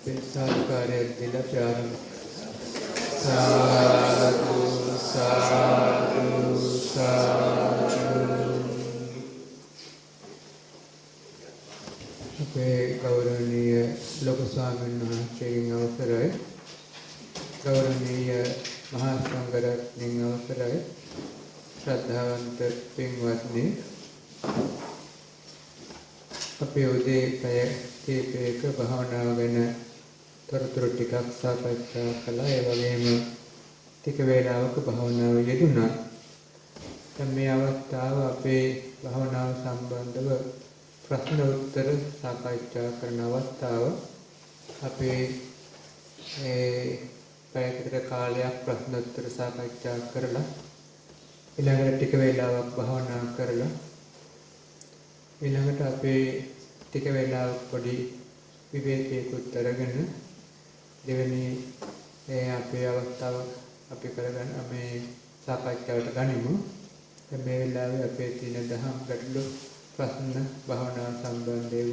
साधुकार्य दिला प्यार साधु साधु साधु අපේ ගෞරවනීය ලොකු ස්වාමීන් වහන්සේගෙන් අවසරයි ගෞරවනීය මහා සංඝරත්නයන් අවසරයි ශ්‍රද්ධාවන්ත පින්වත්නි අපේ උදේ පැය කීපයක භාවනාව ගැන තොරතුරු ටිකක් සාකච්ඡා කළා ඒ වගේම ටික වේලාවක භාවනාව යෙදුණා දැන් මේ අවස්ථාව අපේ භාවනාව සම්බන්ධව ප්‍රශ්න උත්තර සාකච්ඡා කරන අවස්ථාව අපේ පැයකට කාලයක් ප්‍රශ්න උත්තර සාකච්ඡා කරලා ඊළඟට ටික වේලාවක් භාවනා කරලා ඊළඟට අපේ ටික වේලාවක් පොඩි විවේකයකට අරගෙන දෙවෙනි අපේ අවස්ථාව අපි කරගන්න මේ සාකච්ඡාවට ගනිමු දැන් මේ වෙලාවේ අපේ තියෙන දහම් ගැටළු ප්‍රශ්න භාවනාව සම්බන්ධව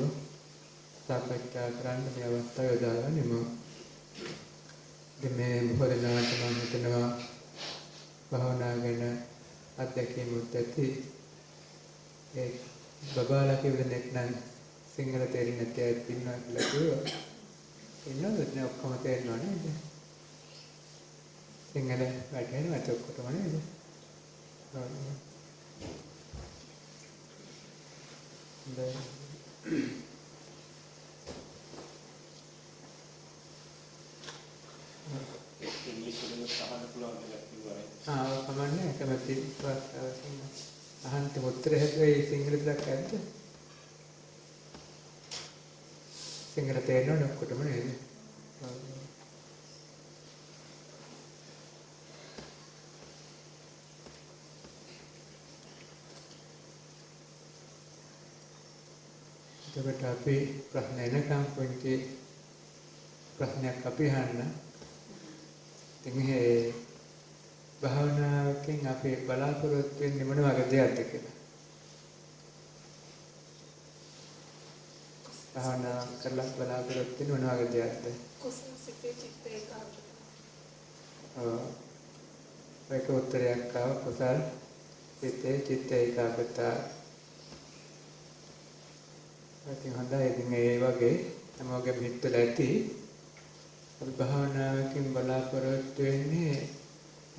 සාකච්ඡා කරන්න මේ අවස්ථාව යොදාගනිමු. ඉතින් මේ මොහොතේනාට මම හිතනවා භාවනාව ගැන අත්දැකීමුත් ඇති. ඒ බබාලා කියවෙන්නේ නැත්නම් සිංහල තේරෙන්නේ නැති අය ඉන්නවා කියලා කිව්වා. ඉන්නවද නේ ඔක්කොම තේරෙනව නේද? සිංහල වැටෙනවා ඒක ඔක්කොම නේද? කමන්නේ කැමති අහන්ත උත්තර හැබැයි සිංහල විතරක් ඇද්ද? සිංහල තේරෙනවද ඔක්කොටම නේද? එතකොට අපි ප්‍රශ්න එනකම් පොඩි ප්‍රශ්නයක් අපි අහන්න. ඉතින් මේ භාවනාවකින් අපි බලාපොරොත්තු වෙන්නේ මොන වගේ දෙයක්ද කියලා. භාවනා කරලා බලාපොරොත්තු වෙන්නේ මොන වගේ දෙයක්ද? කුසල සිතේ චිත්ත ඒකාග්‍රතාව. ඒක උත්තරයක් ආව කුසල සිතේ චිත්ත ඒකාග්‍රතාව. ඉතින් හොඳයි ඉතින් ඒ වගේ හැමෝගෙම හිතවල ඇති අපි භාවනාවකින් බලාපොරොත්තු වෙන්නේ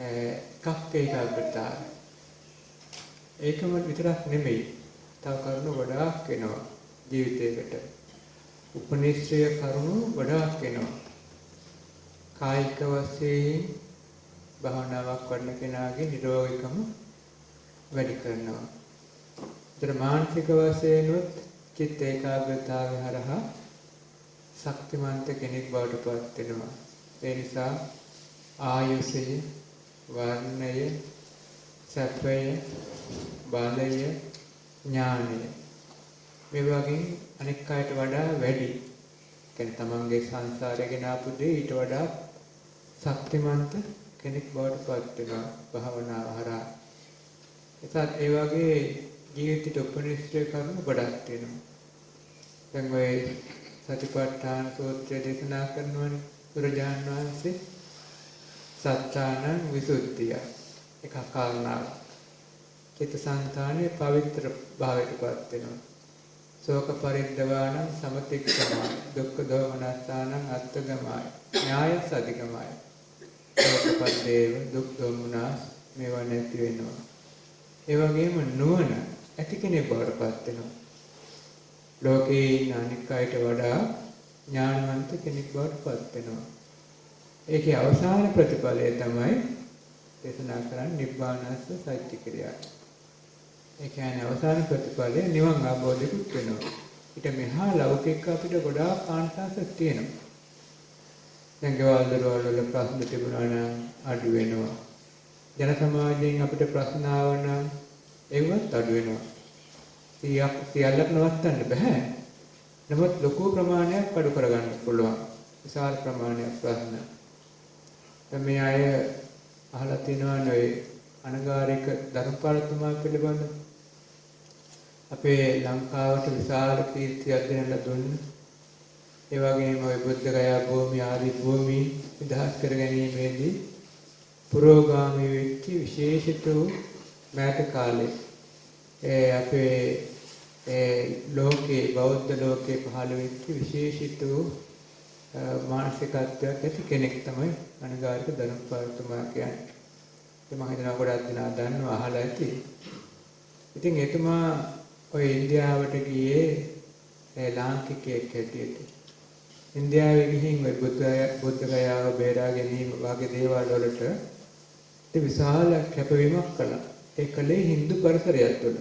එකක් ඒකාග්‍රතාව. ඒකම විතරක් නෙමෙයි තව කරුණු ගොඩාක් එනවා ජීවිතයකට. උපනිශ්‍රය කරුණු ගොඩාක් එනවා. කායික වශයෙන් භාවනාවක් වඩන කෙනාගේ නිරෝගීකම වැඩි කරනවා. ඒතර මානසික වශයෙන් උත් චිත්ත ඒකාග්‍රතාවය හරහා ශක්තිමන්ත කෙනෙක් බවට පත් වෙනවා. ඒ නිසා ආයුෂය, වර්ණය, සැපය, බලය, ඥානය මේ වගේ අනෙක් අයට වඩා වැඩි. කියන්නේ තමන්ගේ සංසාරය ගෙන ආපු දේ ඊට වඩා ශක්තිමන්ත කෙනෙක් බවට පත් වෙනවා භාවනාව හරහා. ඒත් ඒ වගේ ජීවිතයට උපනිශ්‍රය කරුණු ගොඩක් තියෙනවා. දැන් ඔය සතිපට්ඨාන සූත්‍රය දේශනා කරනවානේ බුදුරජාණන් වහන්සේ සත්‍යානං විසුද්ධිය එක කාරණාවක්. චිත්තසංතානයේ පවිත්‍ර භාවයට පත් වෙනවා. ශෝක පරිද්දවාණං සමතික්ඛමාය දුක්ඛ දෝමනස්සානං අත්තගමාය ඥායස් අධිගමාය. ශෝකපද්දේව දුක් දෝමනස් මේවා නැති වෙනවා. ඒ වගේම නුවණ ඇති කෙනෙක් බවට පත් වෙනවා. ලෝකේ අනික් අයට වඩා ඥානවන්ත කෙනෙක් බවට පත් වෙනවා. ඒකේ අවසාන ප්‍රතිඵලය තමයි දේශනා කරන්නේ නිබ්බානස්ස සත්‍ය ක්‍රියාව. ඒ කියන්නේ අවසාන ප්‍රතිඵලය නිවන් අවබෝධයකුත් වෙනවා. ඊට මෙහා ලෞකික අපිට ගොඩාක් ආනිසංස තියෙනවා. දැන් ගෙවල් දොරවල් වල ප්‍රශ්න තිබුණා නම් අඩු වෙනවා. ජන සමාජයෙන් අපිට ප්‍රශ්න ආව නම් ඒවත් අඩු වෙනවා. සියල්ලක් නවත්තන්න බෑ. නමුත් ලොකු ප්‍රමාණයක් අඩු කරගන්න පුළුවන්. විශාල ප්‍රමාණයක් ප්‍රශ්න. දැන් මේ අය අහලා තියෙනවා නේ අනගාരിക ධර්මපාලතුමා පිළිබඳ අපේ ලංකාවට විශාල කීර්තියක් දෙන්න දුන්න ඒ වගේම ওই බුද්ධ ගයා භූමිය ආදී භූමි විදහාස් කර ගැනීමේදී පුරෝගාමී වෙච්ච විශේෂිත වූ මෑත කාලේ අපේ ලෝකේ බෞද්ධ ලෝකේ පහළ වෙච්ච විශේෂිත වූ මානසිකත්වයක් ඇති කෙනෙක් තමයි අනුගාරික ධර්මපාලතුමා කියන්නේ. ඒ මම හිතනවා ගොඩක් දෙනා දන්නවා අහලා ඇති. ඉතින් එතුමා ඔය ඉන්දියාවට ගියේ ලාංකිකයෙක් හැටියට. ඉන්දියාවේ ගිහින් ඔය බුද්ධ ගයාව බේරා ගැනීම වගේ දේවල් වලට විශාල කැපවීමක් කළා. ඒ කලේ Hindu පරිසරයක් තුළ.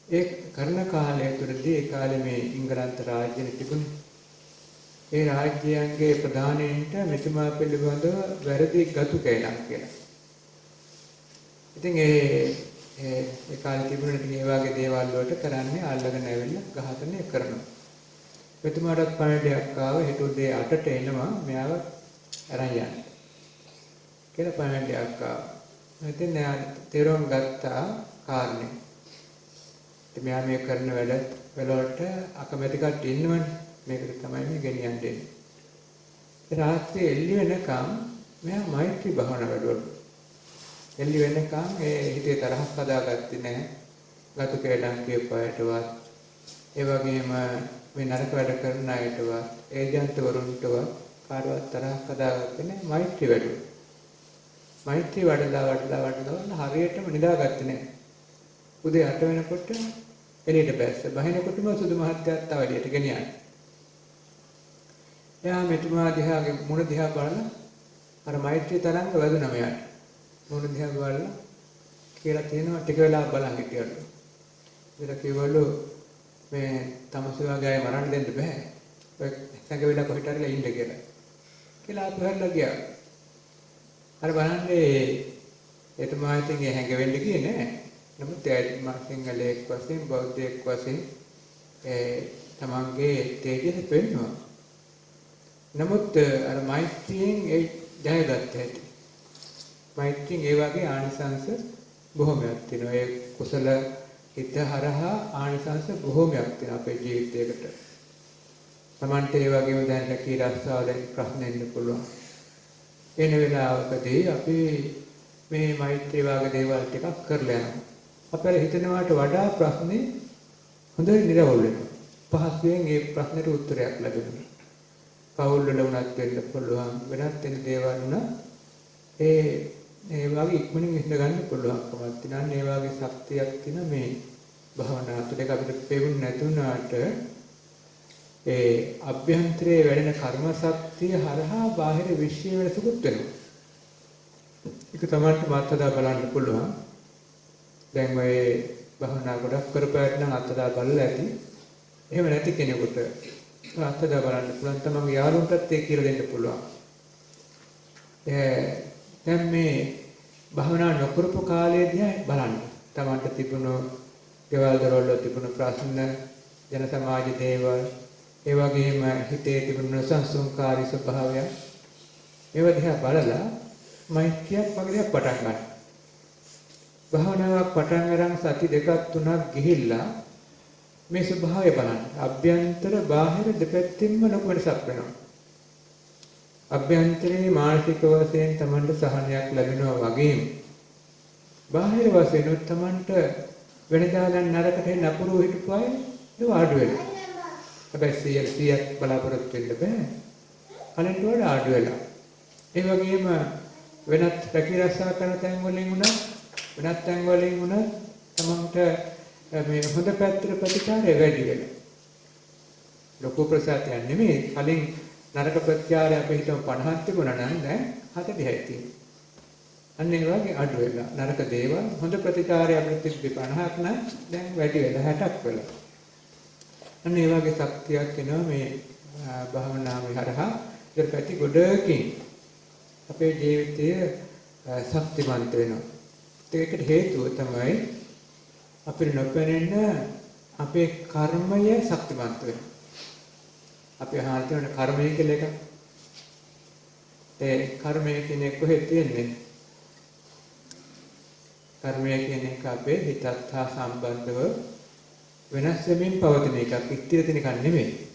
ඒ කරන කාලය තුළදී ඒ කාලේ මේ ඉංග්‍රීසි රාජ්‍යය තිබුණේ. ඒ රාජ්‍යයන්ගේ ප්‍රධානීන්ට මෙතුමා පිළිබඳව වැරදි ගතු කැලක් කියලා. ඉතින් ඒ කාලේ තිබුණ ඉතින් ඒ වගේ දේවල් වලට කරන්නේ අල්ලගෙන ඇවිල්ලා ඝාතනය කරනවා. මෙතුමාට පණිඩයක් ආව හෙට උදේ 8ට එනවා මෙයාව අරන් යන්න. කියලා පණිඩයක් ආවා. ඉතින් එයා තේරුම් ගත්තා කාරණේ. ඉතින් මෙයා මේ කරන වැඩවලට අකමැති කට්ටිය ඉන්නවනේ. මේකට තමයි මේ ගෙනියන්නේ. රාත්‍රියේ එළි වෙනකම් මෙයා මෛත්‍රී භාවනා වැඩවලු. එළි වෙනකම් හිතේ තරහක් හදාගත්තේ නැහැ. ගතු කේඩම් කියපායටවත් ඒ වගේම මේ නරක වැඩ කරන අයටවත් ඒජන්තවරුන්ටවත් කාටවත් තරහක් හදාගත්තේ නැහැ. මෛත්‍රී වැඩුවා. මෛත්‍රී වඩලා හරියටම නිදාගත්තේ නැහැ. උදේ 8 වෙනකොට එළියට බැස්ස. බහිනකොටම සුදු මහත්තයාත් තව එළියට ගෙනියන්නේ. එයා මෙතුමා දිහාගේ මුණ දිහා බලලා අර මෛත්‍රී තරංග වැදුනා මෙයාට. මුණ දිහා බලලා කියලා තියෙනවා ටික වෙලා බලන් හිටියලු. ඉතින් කිව්වලු මේ තමසුවාගේ අය මරන්න දෙන්න බෑ. ඔය සංග වෙලා කොහෙට හරිලා ඉන්න කියලා. කියලා අපහරලා ගියා. අර බලන්නේ එතුමා ඉතින් හැංගෙවෙන්න ගියේ නෑ. නමුත් එයා සිංහලෙක් වශයෙන් බෞද්ධයෙක් වශයෙන් තමන්ගේ තේජස පෙන්වනවා. නමුත් අර මෛත්‍රියෙන් ඒ ජයගත්ත හැටි. මෛත්‍රියෙන් ඒ වගේ ආනිසංස බොහොමයක් තියෙනවා. ඒ කුසල හිත හරහා ආනිසංස බොහොමයක් තියෙනවා අපේ ජීවිතයකට. තමන්ට ඒ වගේම දැන් කී රස්සාවලින් ප්‍රශ්න එන්න පුළුවන්. එන වෙලාවකදී අපි මේ මෛත්‍රී වගේ දේවල් ටිකක් කරලා යනවා. අපේ හිතනවාට වඩා ප්‍රශ්නේ හොඳට නිරවුල් වෙනවා. පහසුවෙන් ඒ ප්‍රශ්නෙට උත්තරයක් ලැබෙනවා. පවුල් වල උනත් වෙන්න පුළුවන් වෙනත් වෙන දේවල් උනා ඒ වගේ ඉක්මනින් ඉඳ ගන්න පුළුවන්කමක් තියෙනවා. ඒ වගේ ශක්තියක් තියෙන මේ භවනා තුළ අපිට පෙවුන් නැතුණාට ඒ අභ්‍යන්තරයේ වැඩෙන කර්ම ශක්තිය හරහා බාහිර විශ්ය වෙනසකුත් වෙනවා. ඒක තමයි මාත්‍රා බලන්න පුළුවන්. දැන් මේ භවනා ගොඩක් කරපෑට නම් අත්දා බලලා ඇති. එහෙම නැති කෙනෙකුට අත්දා බලන්න පුළුවන්. තමන්ගේ යාළුවන්ටත් ඒක කියලා දෙන්න පුළුවන්. දැන් මේ භවනා නොකරපු කාලයේදී බලන්න. තමන්ට තිබුණු ගෙවල් දරවල තිබුණු ප්‍රශ්න, ජන සමාජ දේවල්, ඒ වගේම හිතේ තිබුණු සංසුන්කාරී ස්වභාවය ඒව දිහා බලලා මෛත්‍රියක් වගේ දෙයක් පටන් ගන්න. භාවනාවක් පටන් ගන්න සති දෙකක් තුනක් ගිහිල්ලා මේ ස්වභාවය බලන්න. අභ්‍යන්තර බාහිර දෙපැත්තෙන්ම ලොකු වෙනසක් වෙනවා. අභ්‍යන්තරේ මානසික වශයෙන් තමන්ට සහනයක් ලැබෙනවා වගේම බාහිර වශයෙන් උත් තමන්ට වෙනදා නම් නරකට නපුරු හිටපු අය ආඩු වෙනවා. හැබැයි 100ක් බලාපොරොත්තු වෙන්න බෑ. අනන්ත වල ආඩු වෙලා. ඒ වගේම වෙනත් රැකී රක්ෂා කරන තැන් වලින් උනත් වෙනත් තැන් වලින් උනත් තමන්ට මේ හොඳ පැත්තට ප්‍රතිචාරය වැඩි වෙනවා. ලොකු ප්‍රසාරයක් නෙමෙයි. කලින් නරක ප්‍රතිචාරය අපේ හිතම 50ක් තිබුණා නම් දැන් 40යි තියෙන්නේ. අන්න ඒ වගේ අඩු වෙලා නරක දේවල් හොඳ ප්‍රතිචාරය අපිට තිබ්බේ 50ක් නම් දැන් වැඩි වෙලා 60ක් වෙලා. අන්න ඒ වගේ ශක්තියක් එනවා මේ භාවනාවේ හරහා. ඒක පැති ගොඩකින් අපේ ජීවිතය ශක්තිමත් වෙනවා. ඒකට හේතුව තමයි අපිට නොපෙනෙන අපේ කර්මය ශක්තිමත් වෙනවා. අපි අහලා තියෙන කර්මය කියලා එකක්. ඒ කර්මය කියන්නේ කොහෙද තියෙන්නේ? කර්මය කියන එක අපේ හිතත් හා සම්බන්ධව වෙනස් වෙමින් පවතින එකක්. ඉතිරි තියෙන එකක් නෙමෙයි.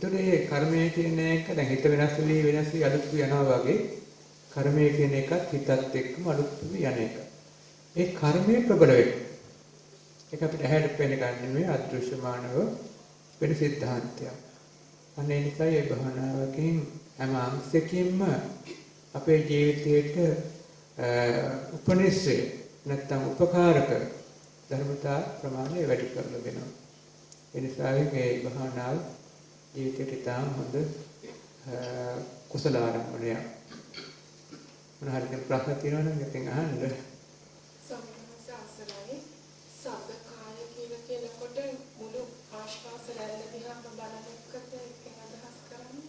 එතකොට මේ කර්මය කියන එක දැන් හිත වෙනස් වී අලුත් වී යනවා වගේ කර්මය කියන එකත් හිතත් එක්කම අලුත් වී යන එක. ඒ කර්මය ප්‍රබල වෙනවා. ඒක අපිට ඇහැට පෙනෙන ගන්න නෙමෙයි අදෘශ්‍යමානව වෙන සිද්ධාන්තයක්. අන්න ඒ නිසා මේ භවනාවකින් හැම අංශකින්ම අපේ ජීවිතයට උපනිශ්‍රය නැත්නම් උපකාරක ධර්මතා ප්‍රමාණය වැඩි කරලා දෙනවා. ඒ නිසා මේ භවනාව ජීවිතයට ඉතාම හොඳ කුසල ආරම්භණයක්. මොන හරි ප්‍රශ්න තියෙනවා නම් ඉතින් අහන්න. සම්මාසාසනයි සබ්බකාය කියලා කියනකොට මුළු ආශ්වාස රැල්ල දිහාම බලන එකට ඒක අදහස් කරන්නේ.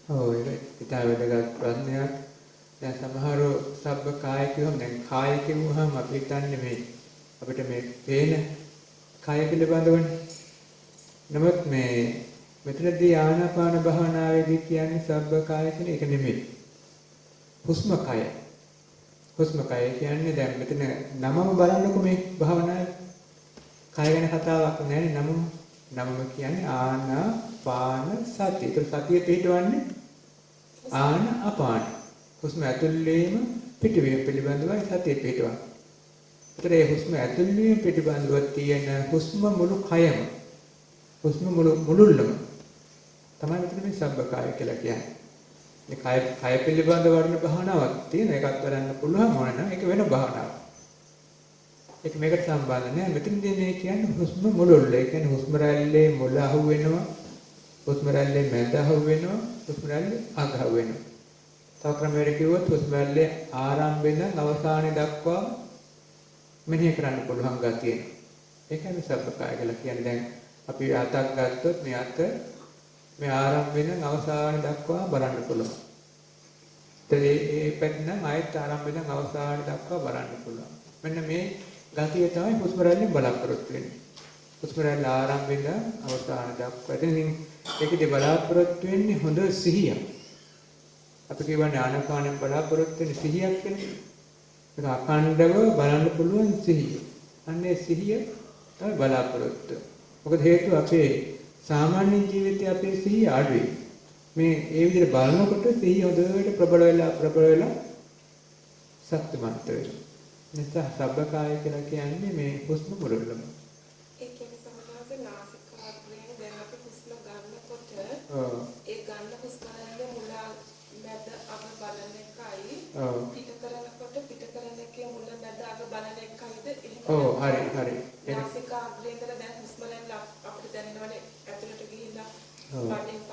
ඔව් ඒක ඉතාම වැදගත් ප්‍රශ්නයක්. දැන් සමහරව සබ්බකාය කියවම දැන් කාය කියවුවාම අපි හිතන්නේ මේ අපිට මේ පේන කාය පිළිබඳවනේ. නමුත් මේ මෙතනදී ආනාපාන භාවනාවේදී කියන්නේ සබ්බකාය කියන එක නෙමෙයි. හුස්ම කය. හුස්ම කය කියන්නේ දැන් මෙතන නමම බලන්නකො මේ භාවනාවේ. කය ගැන කතාවක් නැහැ නමම කියන්නේ ආනාපාන සතිය. ඒක සතිය පිටවන්නේ ආන අපාන. හුස්ම ඇතුළේම පිටවීම පිළිබඳවයි සතිය පිටවන්නේ. ඒතර ඒ හුස්ම ඇතුළේම පිටබඳව තියෙන හුස්ම මුළු කයම හුස්ම මුළුල්ලම තමයි මෙතන මේ සබ්බකාය කියලා කියන්නේ. මේ කය පිළිබඳ වර්ණ භාවනාවක් තියෙන එකක් කරන්න පුළුවන් වුණා නම් ඒක වෙන භාවනාවක්. ඒක මේකට සම්බන්ධ නෑ. මෙතනදී මේ කියන්නේ හුස්ම මුළුල්ල. ඒ කියන්නේ හුස්ම රැල්ලේ මුල අහු වෙනවා. හුස්ම රැල්ලේ මැද අහු වෙනවා. හුස්ම රැල්ලේ අග අහු වෙනවා. තව ක්‍රමයකට කිව්වොත් හුස්ම රැල්ලේ ආරම්භයෙන් අවසානය දක්වා මෙනෙහි කරන්න පුළුවන් ගතිය. ඒකයි සබ්බකාය කියලා කියන්නේ. දැන් අපි අතක් ගත්තොත් මේ අත මේ ආරම්භයෙන් අවසානය දක්වා බලන්න පුළුවන්. ඒ පැත්ත නම් ආයත ආරම්භයෙන් අවසානය දක්වා බලන්න පුළුවන්. මෙන්න මේ ගතිය තමයි හුස්ම රැල්ලෙන් බලාපොරොත්තු වෙන්නේ. හුස්ම රැල්ල ආරම්භයෙන් අවසානය දක්වා. ඉතින් ඒකදී බලාපොරොත්තු වෙන්නේ හොඳ සිහියක්. අපි කියවනේ ආනාපානෙන් බලාපොරොත්තු වෙන සිහියක් කියලා. ඒක අඛණ්ඩව බලන්න පුළුවන් සිහිය. අන්නේ සිහිය තමයි බලාපොරොත්තු. මොකද හේතුව අපේ සාමාන්‍ය ජීවිතයේ අපේ සිහිය අඩුයි. මේ ඒ විදිහට බලනකොට සිහිය හොඳට ප්‍රබල වෙලා ශක්තිමත් වෙනවා. නිසා සබ්බකාය කියලා කියන්නේ මේ හුස්ම මුළුල්ලම. ඒ කියන්නේ සමහරවිට නාසිකාග්‍රයෙන් දැන් අපි හුස්ම ගන්නකොට ඒ ගන්න හුස්ම රැල්ල මුල මැද අග බලන එකයි පිට කරන එකේ මුල මැද අග බලන එකයිද එහෙම. හරි. නාසිකාග්‍රයෙන් දැන් හුස්ම රැල්ල අපිට දැනෙනවනේ ඇතුළට ගිහිල්ලා බඩෙන්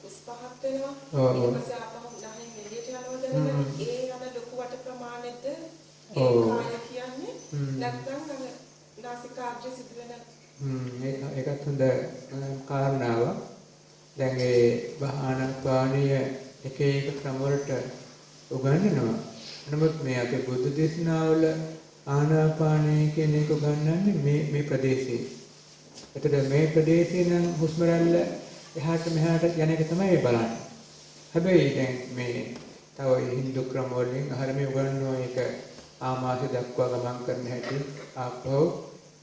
උස් පහත් වෙනවා. ඊට පස්සේ ආපහු නැහෙන් එළියට යනවා දැනෙනවා. ඒ යන ලොකු වට ප්‍රමාණෙද ඒ කාය කියන්නේ නැත්නම් නාසිකාග්‍රය සිදුවෙන ඒකත් හොඳ කාරණාවක්. දැන් ඒ ආනාපානීය එක ක්‍රම වලට උගන්වනවා. නමුත් මේ අපේ බුද්ධ දේශනාවල ආනාපානය කියන එක උගන්වන්නේ මේ ප්‍රදේශයේ. එතකොට මේ ප්‍රදේශේ නම් හුස්ම රැල්ල එහාට මෙහාට යන එක තමයි බලන්නේ. හැබැයි දැන් මේ තව හින්දු ක්‍රම වලින් අහරමේ උගන්වනවා ඒක ආමාශය දක්වා ගමන් කරන හැටි, ආපහු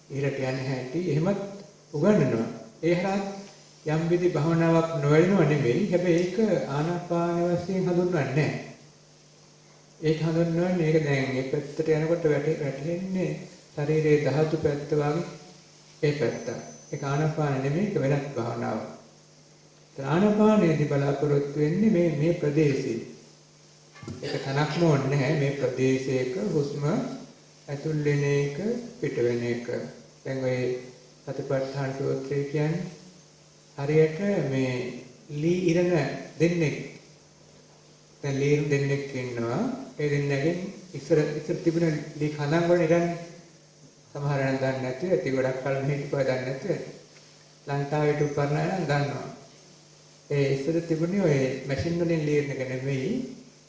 ඉහළට යන හැටි එහෙමත් උගන්වනවා. ඒ හරහා යම් විදි භවනාවක් නොවැළෙනව නෙමෙයි. හැබැයි ඒක ආනාපාන වශයෙන් හඳුන්වන්නේ නැහැ. ඒක හඳුන්වන්නේ ඒක දැන් මේ පැත්තට යනකොට වැටෙන්නේ ශරීරයේ ධාතු පැත්ත වගේ ඒ පැත්ත. ඒක ආනාපාන නෙමෙයි. ඒක වෙනත් භවනාවක්. ආනාපානයේදී බලාපොරොත්තු වෙන්නේ මේ ප්‍රදේශයේ. ඒක තනක්ම ඕනේ නැහැ. මේ ප්‍රදේශයක හුස්ම ඇතුල් වෙන එක පිට වෙන එක. දැන් ඔය සතිපට්ඨාන සූත්‍රය කියන්නේ හරියට මේ ලී ඉරණ දෙන්නෙක්. දැන් ලී දෙන්නෙක් ඉන්නවා. ඒ දෙන්නගෙන් ඉස්සර තිබුණ ලී කඳන් වල ඉරන්නේ. සමහර අය දන්නේ නැතුව ඇති ගොඩක් කල් මෙහෙ ඉපුවා දන්නේ නැතුව ලංකාවට උපරණ අය දන්නවා. ඒ ඉස්සර තිබුණේ ඔය මැෂින් වලින් ලී ඉරණ එක නෙමෙයි.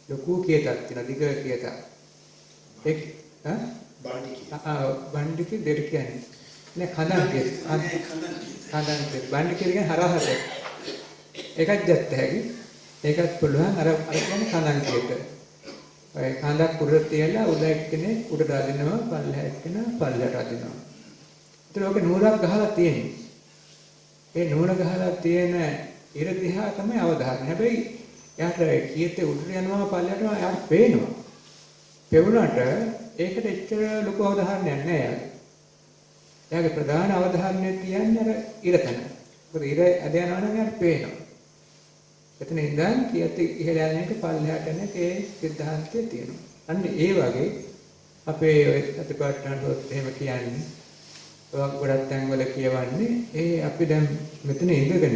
ලොකු කියතක් තියෙන දිග කියතක්. එක් බණ්ඩික දෙර කියන්නේ. නේ කඳන් කියත. කඳන් කියත. බණ්ඩික කියන්නේ හරහට. ඒකත් දැත්ත හැකි. ඒකත් පුළුවන් අර කියන්නේ කඳන් කියත. ඔය කඳක් උඩ තියලා උඩ එක්කනේ උඩට අදිනවා පල්ලෙහා එක්කන පල්ලෙහාට අදිනවා. ඒතර ඔක නූරක් ගහලා තියෙන්නේ. ඒ නූල ගහලා තියෙන ඉර දිහා තමයි අවධානය. හැබැයි එයාට කීයතේ උඩට යනවා පල්ලයට එයාට පේනවා. පෙවුනට ඒකට එච්චර ලොකු අවධානයක් නැහැ එයාගේ. එයාගේ ප්‍රධාන අවධානය තියන්නේ අර ඉරතන. මොකද ඉර ඇද යනවා නම් එයාට පේනවා. එතන ඉඳන් කීයතේ ඉහළ යන එක පල්ලයට යන එකේ සිද්ධාන්තය තියෙනවා. අන්න ඒ වගේ අපේ ඔය සතිපට්ඨාන සූත්‍රය එහෙම කියන්නේ ගොඩක් තැන්වල කියවන්නේ ඒ අපි දැන් මෙතන ඉඳගෙන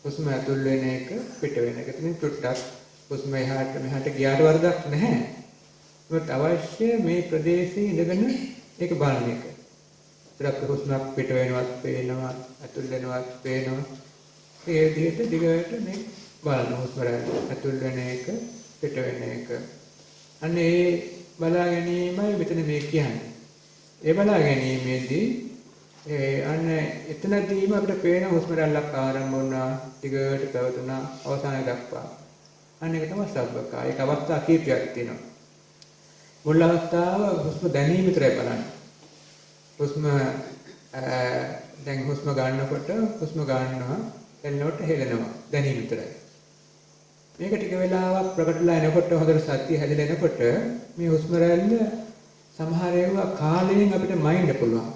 හුස්ම ඇතුල් වෙන එක පිට වෙන එක. ඉතින් චුට්ටක් හුස්ම එහාට මෙහාට ගියාට වරදක් නැහැ. ඒත් අවශ්‍ය මේ ප්‍රදේශයේ ඉඳගෙන ඒක බලන එක. ඒත් හුස්මක් පිට වෙනවත් පේනවා ඇතුල් වෙනවත් පේනවා. ඒ විදිහට දිගට මේ බලන හුස්ම ඇතුල් වෙන එක පිට වෙන එක. අන්න ඒ බලා ගැනීමයි මෙතන මේ කියන්නේ. ඒ බලා ගැනීමේදී අන්න එතනදීම අපිට පේන හුස්ම රැල්ලක් ආරම්භ වුණා, දිගට පැවතුණා, අවසානය දක්වා. අන්න ඒක තමයි සබ්බකා. ඒක අවස්ථා කීපයක් තියෙනවා. මුල් අවස්ථාව හුස්ම දැනීම විතරයි බලන්නේ. හුස්ම දැන් හුස්ම ගන්නකොට හුස්ම ගන්නවා, එන්නකොට හෙලනවා. දැනීම විතරයි. මේක ටික වෙලාවක් ප්‍රකටලා එනකොට හොඳට සතිය හැදලා එනකොට මේ හුස්ම රැල්ල සමහර ඒවා කාලයෙන් අපිට මයින්ඩ් පුළුවන්.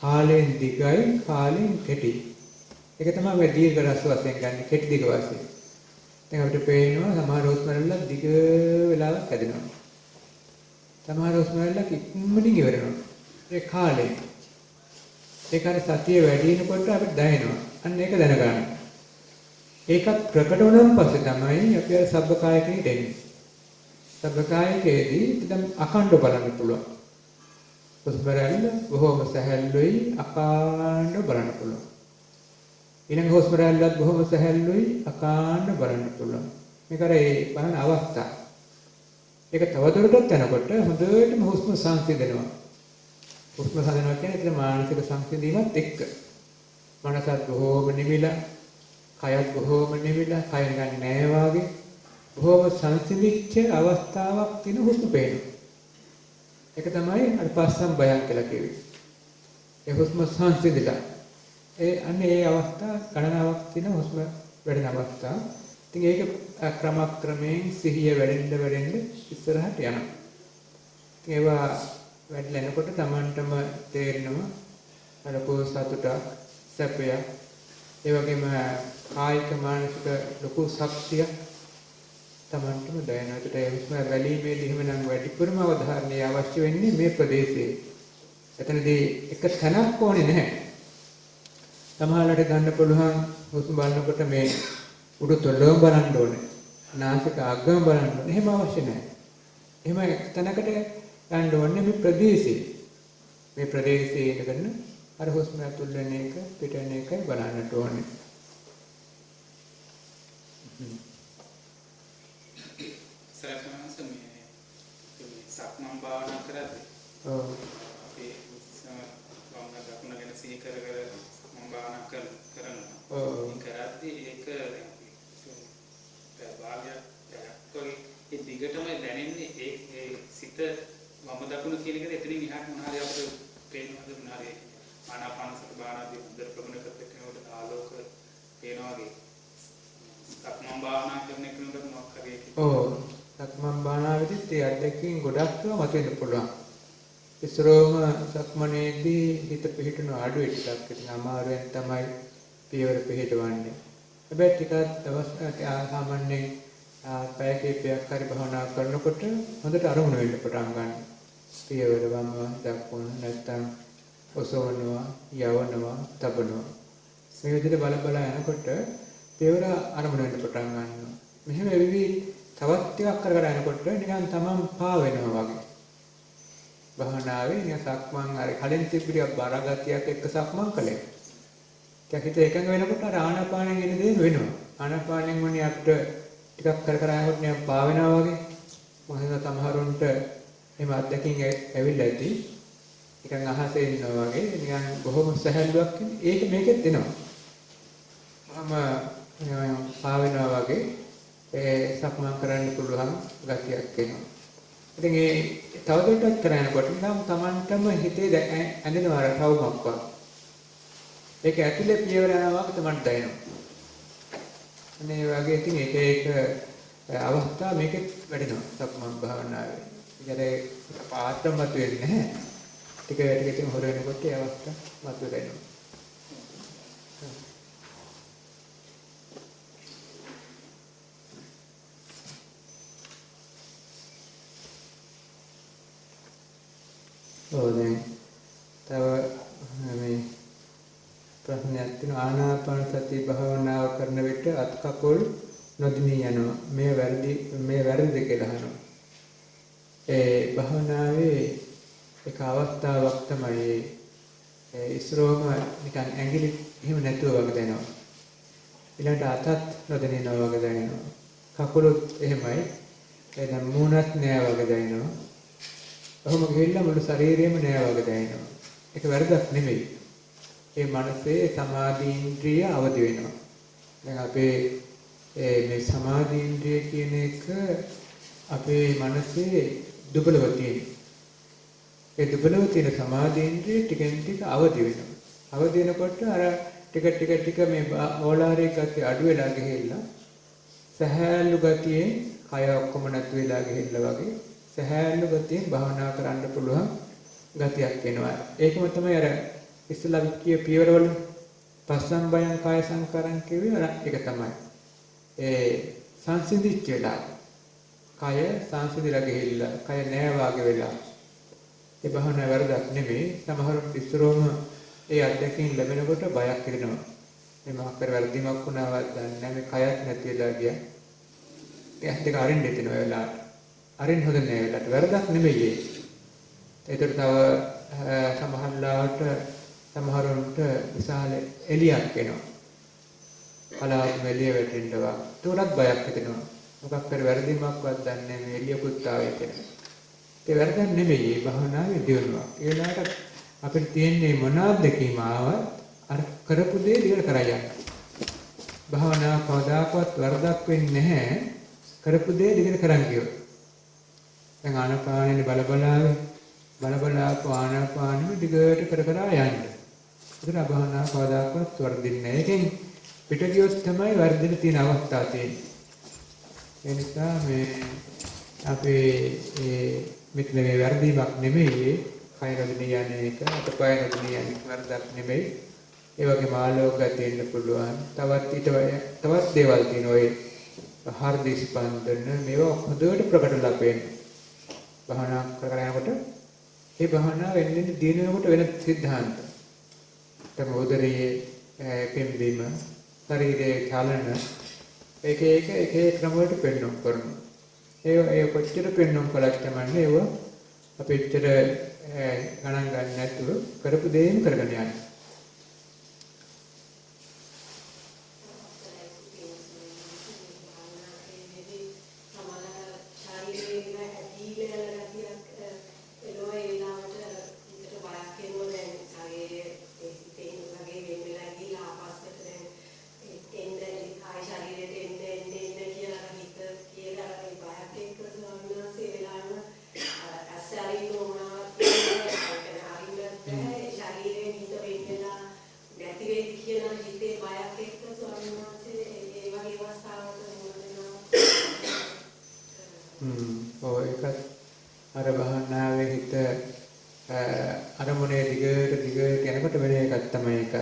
කාලයෙන් දිගයි කාලයෙන් කෙටි. ඒක තමයි මේ දීර්ඝ රස වශයෙන් ගන්න කෙටි දිග වශයෙන්. දැන් අපිට පේනවා සමහර හුස්ම රැල්ල දිග වෙලාවක් හැදෙනවා. සමහර හුස්ම රැල්ල ඉක්මනින් ඉවර වෙනවා. ඒ කාලයෙන්. ඒක හරි සතිය වැඩි වෙනකොට අපිට දැනෙනවා. අන්න ඒක දැනගන්න. ඒකත් ප්‍රකට වුණාන් පස්සේ තමයි අපි අර සබ්බකායකෙට එන්නේ. සබ්බකායකේදී ඉතින් අඛණ්ඩව බලන්න පුළුවන්. හුස්ම රැල්ල බොහොම සැහැල්ලුයි අඛණ්ඩව බලන්න පුළුවන්. ඊළඟ හුස්ම රැල්ලත් බොහොම සැහැල්ලුයි අඛණ්ඩව බලන්න පුළුවන්. මේක අර ඒ බලන අවස්ථාව. ඒක තවදුරටත් යනකොට හොඳටම හුස්ම සංසිඳනවා. හුස්ම සංසිඳනවා කියන්නේ ඉතින් මානසික සංසිඳීමත් එක්ක. මනසත් බොහොම නිවිලා, කයත් බොහොම නිවිලා, කය නිකන් නෑ වාගේ බොහොම සංසිඳිච්ච අවස්ථාවක් තියෙන හුස්ම පේනවා. ඒක තමයි අර පස්සම් බයං කියලා කිව්වේ. ඒ හුස්ම සංසිඳිලා. අන්නේ ඒ අවස්ථා ගණනාවක් තියෙන හුස්ම වැඩෙන අවස්ථා. ඉතින් ඒක ක්‍රමක්‍රමයෙන් සිහිය වැඩෙන්න ඉස්සරහට යනවා. ඉතින් ඒවා වැඩිලා එනකොට Tamanටම තේරෙනවා අර සතුටක්, සැපයක්, ඒ වගේම කායික මානසික ලොකු ශක්තියක් Tamanටම දැනෙනවා. ඒකට ඒ හුස්ම වැලීමේදී එහෙමනම් වැඩිපුරම අවධානය අවශ්‍ය වෙන්නේ මේ ප්‍රදේශයේ. එතනදී එක තැනක් ඕනේ නැහැ. සමහරවිට ගන්න පුළුවන් හුස්ම බලනකොට මේ උඩු තොලම බලන්න ඕනේ. නාසික අගම බලන්න ඕනේ. එහෙම අවශ්‍ය නැහැ. එහෙම එක තැනකට ගන්න ඕනේ මේ ප්‍රදේශයේ. මේ ප්‍රදේශයේ ඉඳගෙන අර හුස්ම ඇතුල් වෙන එක පිට වෙන එකයි බලන්නට ඕනේ. සක්මන් භාවනා කරද්දී අපි වම් දකුණ ගැන සිහි කර මම භාවනා කරනවා. කරද්දී ඒක භාගයක් ඒ දිගටම දැනෙන්නේ ඒ සිත වම් දකුණ කියන එකට එතනින් එහාට මොනවාරි අපිට පේනවද මොනවාරි ආනාපාන සති භාවනාදී හොඳට ප්‍රගුණ කරනකොට ආලෝක පේනවා වගේ සක්මන් භාවනා කරන කෙනෙකුට මොකක් හරි සක්මන් භාවනාවේදීත් ඒ අත්දැකීම් ගොඩක් මතුවෙන්න පුළුවන්. ඉස්සරෝම සක්මනේදී හිත පිහිටන අඩුවේ ටිකක් ඉතින් අමාරුවෙන් තමයි පියවර පිහිටවන්නේ. හැබැයි ටිකක් දවස් සාමාන්‍යයෙන් පැය කිහිපයක් හරි භාවනා කරනකොට හොඳට අරමුණු වෙන්න පටන් ගන්නවා. පියවර වම දකුණ නැත්තම් ඔසවනවා, යවනවා, තබනවා. මේ විදිහට බල යනකොට පියවර අරමුණු වෙන්න පටන් ගන්නවා. මෙහෙම වෙවි තවත් ටිකක් කරගෙන යනකොට නිකන් තමන් පා වෙනවා වගේ. භාවනාවේ නිකන් සක්මන් අර කලින් තිබුණේ බරගතියක් එක්ක සක්මන් කළේ. ටිකක් හිත එකඟ වෙනකොට අර ආනාපානෙන් එන දේ වෙනවා. ආනාපානෙන් වුණේ අපිට ටිකක් කර යනකොට නිකන් පා වෙනවා වගේ. මොකද සමහරුන්ට එහෙම අත්දැකීම් ඇවිල්ලා ඇති. නිකන් අහසේ ඉන්නවා වගේ නිකන් බොහොම සැහැල්ලුවක් ඒක මේකෙත් එනවා. මම පා වෙනවා වගේ සක්මන් කරන්න පුළුවන් ගතියක් එනවා. ඉතින් ඒ තවදුරටත් කරනකොට නම් Tamanටම හිතේ ඇඳෙනවා රවුමක් වගේ. ඒක ඇතුලේ පියවර යනවා වගේ තමයි දැනෙනවා. අනේ වගේ ඉතින් එක අවස්ථා මේකෙත් වැඩෙනවා සක්මන් භාවනාවේ. ඒකට පාත්‍රම මත වෙන්නේ නැහැ. ටික ටික හොර වෙනකොට ඒ අවස්ථා මත වෙනවා. දැන් තව මේ ප්‍රශ්නයක් තියෙනවා. ආනාපාන සති භාවනාව කරන විට අත් කකුල් නොදිනී යනවා. මේ වැරදිද කියලා අහනවා. ඒ භාවනාවේ එක අවස්ථාවක් තමයි ඉස්රෝම නිකන් ඇඟිලි එහෙම නැතුව වගේ දැනෙනවා. ඊළඟට අතත් නොදැනෙනවා වගේ දැනෙනවා. කකුලුත් එහෙමයි. දැන් මූණත් නෑ වගේ දැනෙනවා. ඔහොම ගිහිල්ලා මුළු ශරීරෙම නෑ වගේ දැනෙනවා. ඒක වැරදක් නෙමෙයි. ඒ මනසේ සමාධීන්ද්‍රිය අවදි වෙනවා. දැන් අපේ මේ සමාධීන්ද්‍රිය කියන එක අපේ මනසේ දුබලව තියෙනවා. ඒ දුබලව තියෙන සමාධීන්ද්‍රිය ටිකෙන් ටික අවදි වෙනවා. අවදි වෙනකොට අර ටික මේ ඕලාරික ගතිය අඩු වෙලා ගිහිල්ලා සහැල්ලු ගතියෙන් කය ඔක්කොම නැති වෙලා ගිහිල්ලා වගේ සහැල්ලු ගතියෙන් භාවනා කරන්න පුළුවන් ගතියක් එනවා. ඒකම තමයි අර ඉස්සලා කිය පියවරවල පස්සම්බයං කාය සංකාරං කියුවේ අර ඒක තමයි. ඒ සංසිඳිච්ච වෙලාව. කය සංසිඳිලා ගිහිල්ලා කය නෑ වාගේ වෙලා. ඒ භාවනා වැරදක් නෙමෙයි. සමහරුන් ඉස්සරෝම ඒ අත්දැකීම් ලැබෙනකොට බයක් හිතෙනවා. මේ මාකර වැරදීමක් වුණාවත් දන්නේ නැහැ. මේ කයත් නැති වෙලා ගියා. ඒ ඇත්ත එක අරින්න දෙනවා ඒ වෙලාවට. අරින්න හොඳ නෑ වෙලාවට. වැරදක් නෙමෙයි ඒක. ඒතර තව සමහරලාට සමහරුන්ට විශාල එළියක් එනවා. කලාත්ම එළිය වැටෙන්නවා. ඒකටත් බයක් හිතෙනවා. මොකක් කර වැරදීමක්වත් දන්නේ නැහැ මේ එළියකුත් ආවේ කියලා. ඒ වැරදක් නෙමෙයි. මේ භාවනාවේ දියුණුවක්. ඒ වෙලාවට අපිට තියෙන්නේ මොනවාද දෙකීම ආවත් අර කරපු දේ දිගට කරා යන්න. භාවනාව කවදාකවත් වරදක් වෙන්නේ නැහැ. කරපු දේ දිගට කරන් කියොත්. දැන් ආනාපානෙ බලබලා ආනාපානෙ දිගට කර යන්න. ඒතර භාවනාව කවදාකවත් වරදින්නේ නැහැ. ඒකෙන් පිට ගියොත් තමයි වර්ධින තියෙන අවස්ථා තියෙන්නේ. ඒ නිසා මේ අපේ මෙතන මේ වර්ධීමක් නෙමෙයි කය රදින යන්නේ එක අතපය රදින යන්නේ වර්ධක් නෙමෙයි. ඒ වගේම ආලෝකය තියෙන්න පුළුවන්. තවත් දේවල් තියෙනවා. ඔය හෘද ස්පන්දන මේවා හොඳට ප්‍රකටලා පේනවා. භාවනා කරගෙන යනකොට ඒ භාවනාව වෙන්නේ දින වෙනකොට වෙන සිද්ධාන්ත. තම උදරයේ පිම්බීම ශරීරයේ චලන එක ක්‍රම වලට පෙන්වන්න කරනවා. ඒ කොච්චර පෙන්වන්න කලක් තමයි ඒව අපිට ගණන් ගන්න නැතුව කරපු දේම කරගෙන යන්න. අර භාවනාවේ හිත අරමුණේ දිගට යනකොට වෙන එකක් තමයි ඒක.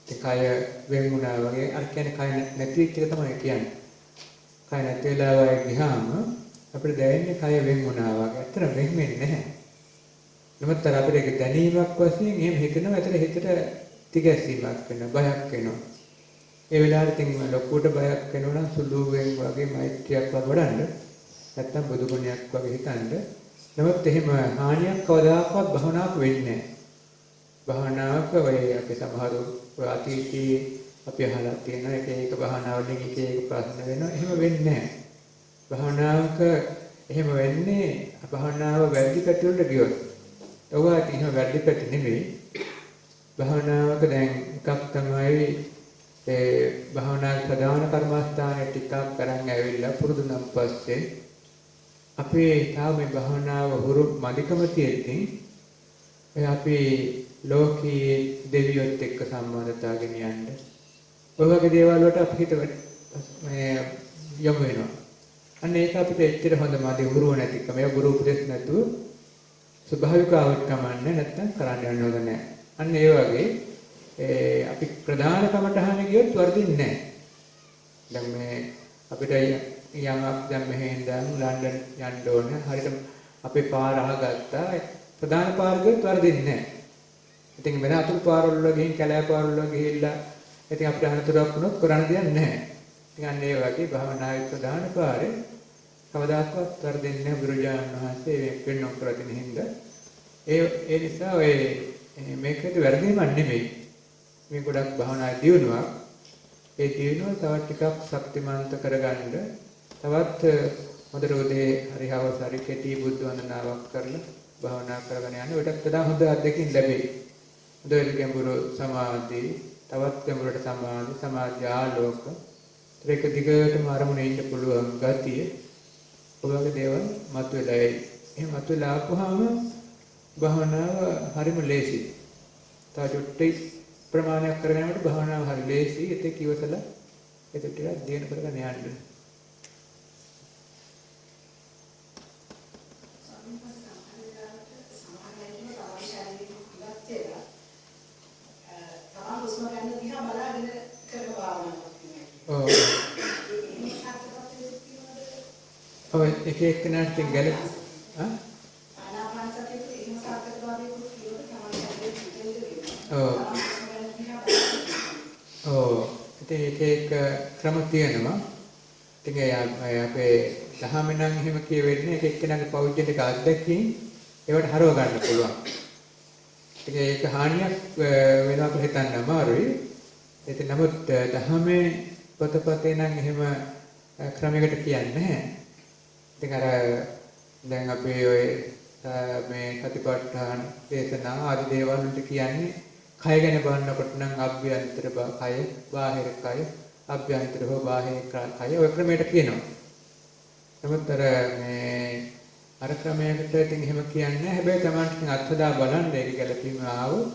ඒ කය වෙන් වුණා වගේ අර කියන්නේ කය නැති වෙච්ච එක තමයි කියන්නේ. කය නැති වෙලා වගේ ගියාම අපිට දැනෙන්නේ කය වෙන් වුණා වගේ. ඇත්තට වෙන් වෙන්නේ නැහැ. නමුත් අර අපිට ඒක දැනීමක් වශයෙන් එහෙම හිතනවා. ඇත්තට හිතට තිගැස්සීමක් වෙනවා, බයක් වෙනවා. ඒ වෙලාවට ඉතින් ලොකුවට බයක් වෙනවා නම් සුළුවෙන් වගේ මෛත්‍රියක් වඩන්න. නැත්තම් බුදු ගුණයක් වගේ හිතන්න. නමුත් එහෙම හානියක් කවදාකවත් භවනාවක් වෙන්නේ නැහැ. භවනාවක ඔය අපි සමහර අතීතයේ අපි අහලා තියෙන එක භවනාවලින් එක ප්‍රශ්න වෙනවා. එහෙම වෙන්නේ නැහැ. භවනාවක එහෙම වෙන්නේ භවනාව වැඩි පැතිවලට ගියොත්. ඒවා එහෙම වැඩි පැති නෙමෙයි. භවනාවක දැන් එකක් තමයි භවනා ප්‍රධාන කර්මස්ථානයේ ටිකක් කරන් ඇවිල්ලා පුරුදු නම් පස්සේ අපේ තාම මේ භවනාව හුරු මදිකම තියෙද්දී ඔය අපි ලෝකයේ දෙවියොත් එක්ක සම්බන්ධතාව ගෙනියන්න. ඔය වගේ දේවල් වලට අපි හිත මේ යොමු වෙනවා. අන්න ඒක අපිට එච්චර හොඳ මාදී උරුව නැතිකම. ඒ ගුරු උපදෙස් නැතුව ස්වභාවික අවශ්‍යකමන්නේ නැත්තම් කරන්න යන්න හොඳ නැහැ. අන්න ඒ වගේ අපි ප්‍රධාන කමටහන ගියොත් වර්ධින්නේ නැහැ. දැන් මේ අපිට යමක් දැන් මෙහෙන් දැන් ලන්ඩන් යන්න ඕනේ. හරියට අපේ පාර අහගත්තා. ප්‍රධාන පාර ගියොත් වර්ධින්නේ නැහැ. ඉතින් වෙන අතුරු පාරවල වල ගිහින් කැලෑ පාරවල ගිහිල්ලා ඉතින් අපිට අනතුරක් වුණොත් කරන්න දෙයක් නැහැ. ඉතින් අන්න ඒ වගේ භවනායේ ප්‍රධාන පාරේ කවදාකවත් වර්ධින්නේ නැහැ. බුදුරජාණන් වහන්සේ මේ පෙන්වන්න කරලා තියෙන හින්දා ඒ නිසා ඔය මේකේ වැරදීමක් නෙමෙයි. මේ ගොඩක් භවනායේ දියුණුවක්. ඒ දියුණුව තවත් ටිකක් ශක්තිමන්ත කරගන්න තවත් හොඳ රෝදේ හරි හවසරි කෙටි බුද්ධ වන්දනාවක් කරලා භවනා කරගෙන යන්න ඔයටත් වඩා හොඳ අත්දැකීම් ලැබෙයි. හොඳ ගැඹුරු සමාධි, තවත් ගැඹුරට සමාධි ආලෝක, ඒක දිගටම අරමුණේ ඉන්න පුළුවන් ගතිය, ඔයගේ දේවල් මතුවලා එයි. එහෙම මතුවලා ආපුවාම භවනාව හරිම ලේසියි. තව චුට්ටක් ප්‍රමාණයක් කරගෙන යනකොට භවනාව හරි ලේසියි. ඒක ඉවසලා ඒක ටිකක් දියුණු කරගෙන යන්න. ඔය එක එක්කෙනාට ගැලපෙ ඒක ක්‍රම තියෙනවා. ඉතින් අපේ දහම නම් එහෙම කියවෙන්නේ එක එක්කෙනාගේ පෞද්ගලික අත්දැකීම් ඒවට හරව ගන්න පුළුවන්. ඉතින් ඒක හානියක් වෙනවා කියලා හිතන්න අමාරුයි. ඉතින් නමුත් දහමේ පොතපතේ නම් එහෙම ක්‍රමයකට කියන්නේ නැහැ. ඉතින් අර දැන් අපි ඔය මේ සතිපට්ඨාන දේශනා ආදී දේවල් වලට කියන්නේ කය ගැන බලනකොට නම් අභ්‍යන්තර කය, බාහිර කය, අභ්‍යන්තර හෝ බාහිර කය ඔය ක්‍රමයට කියනවා. නමුත් අර ක්‍රමයකට ඉතින් එහෙම කියන්නේ නැහැ. හැබැයි Tamanට අත්හදා බලන්න ඒක ගැලපීම ආවොත්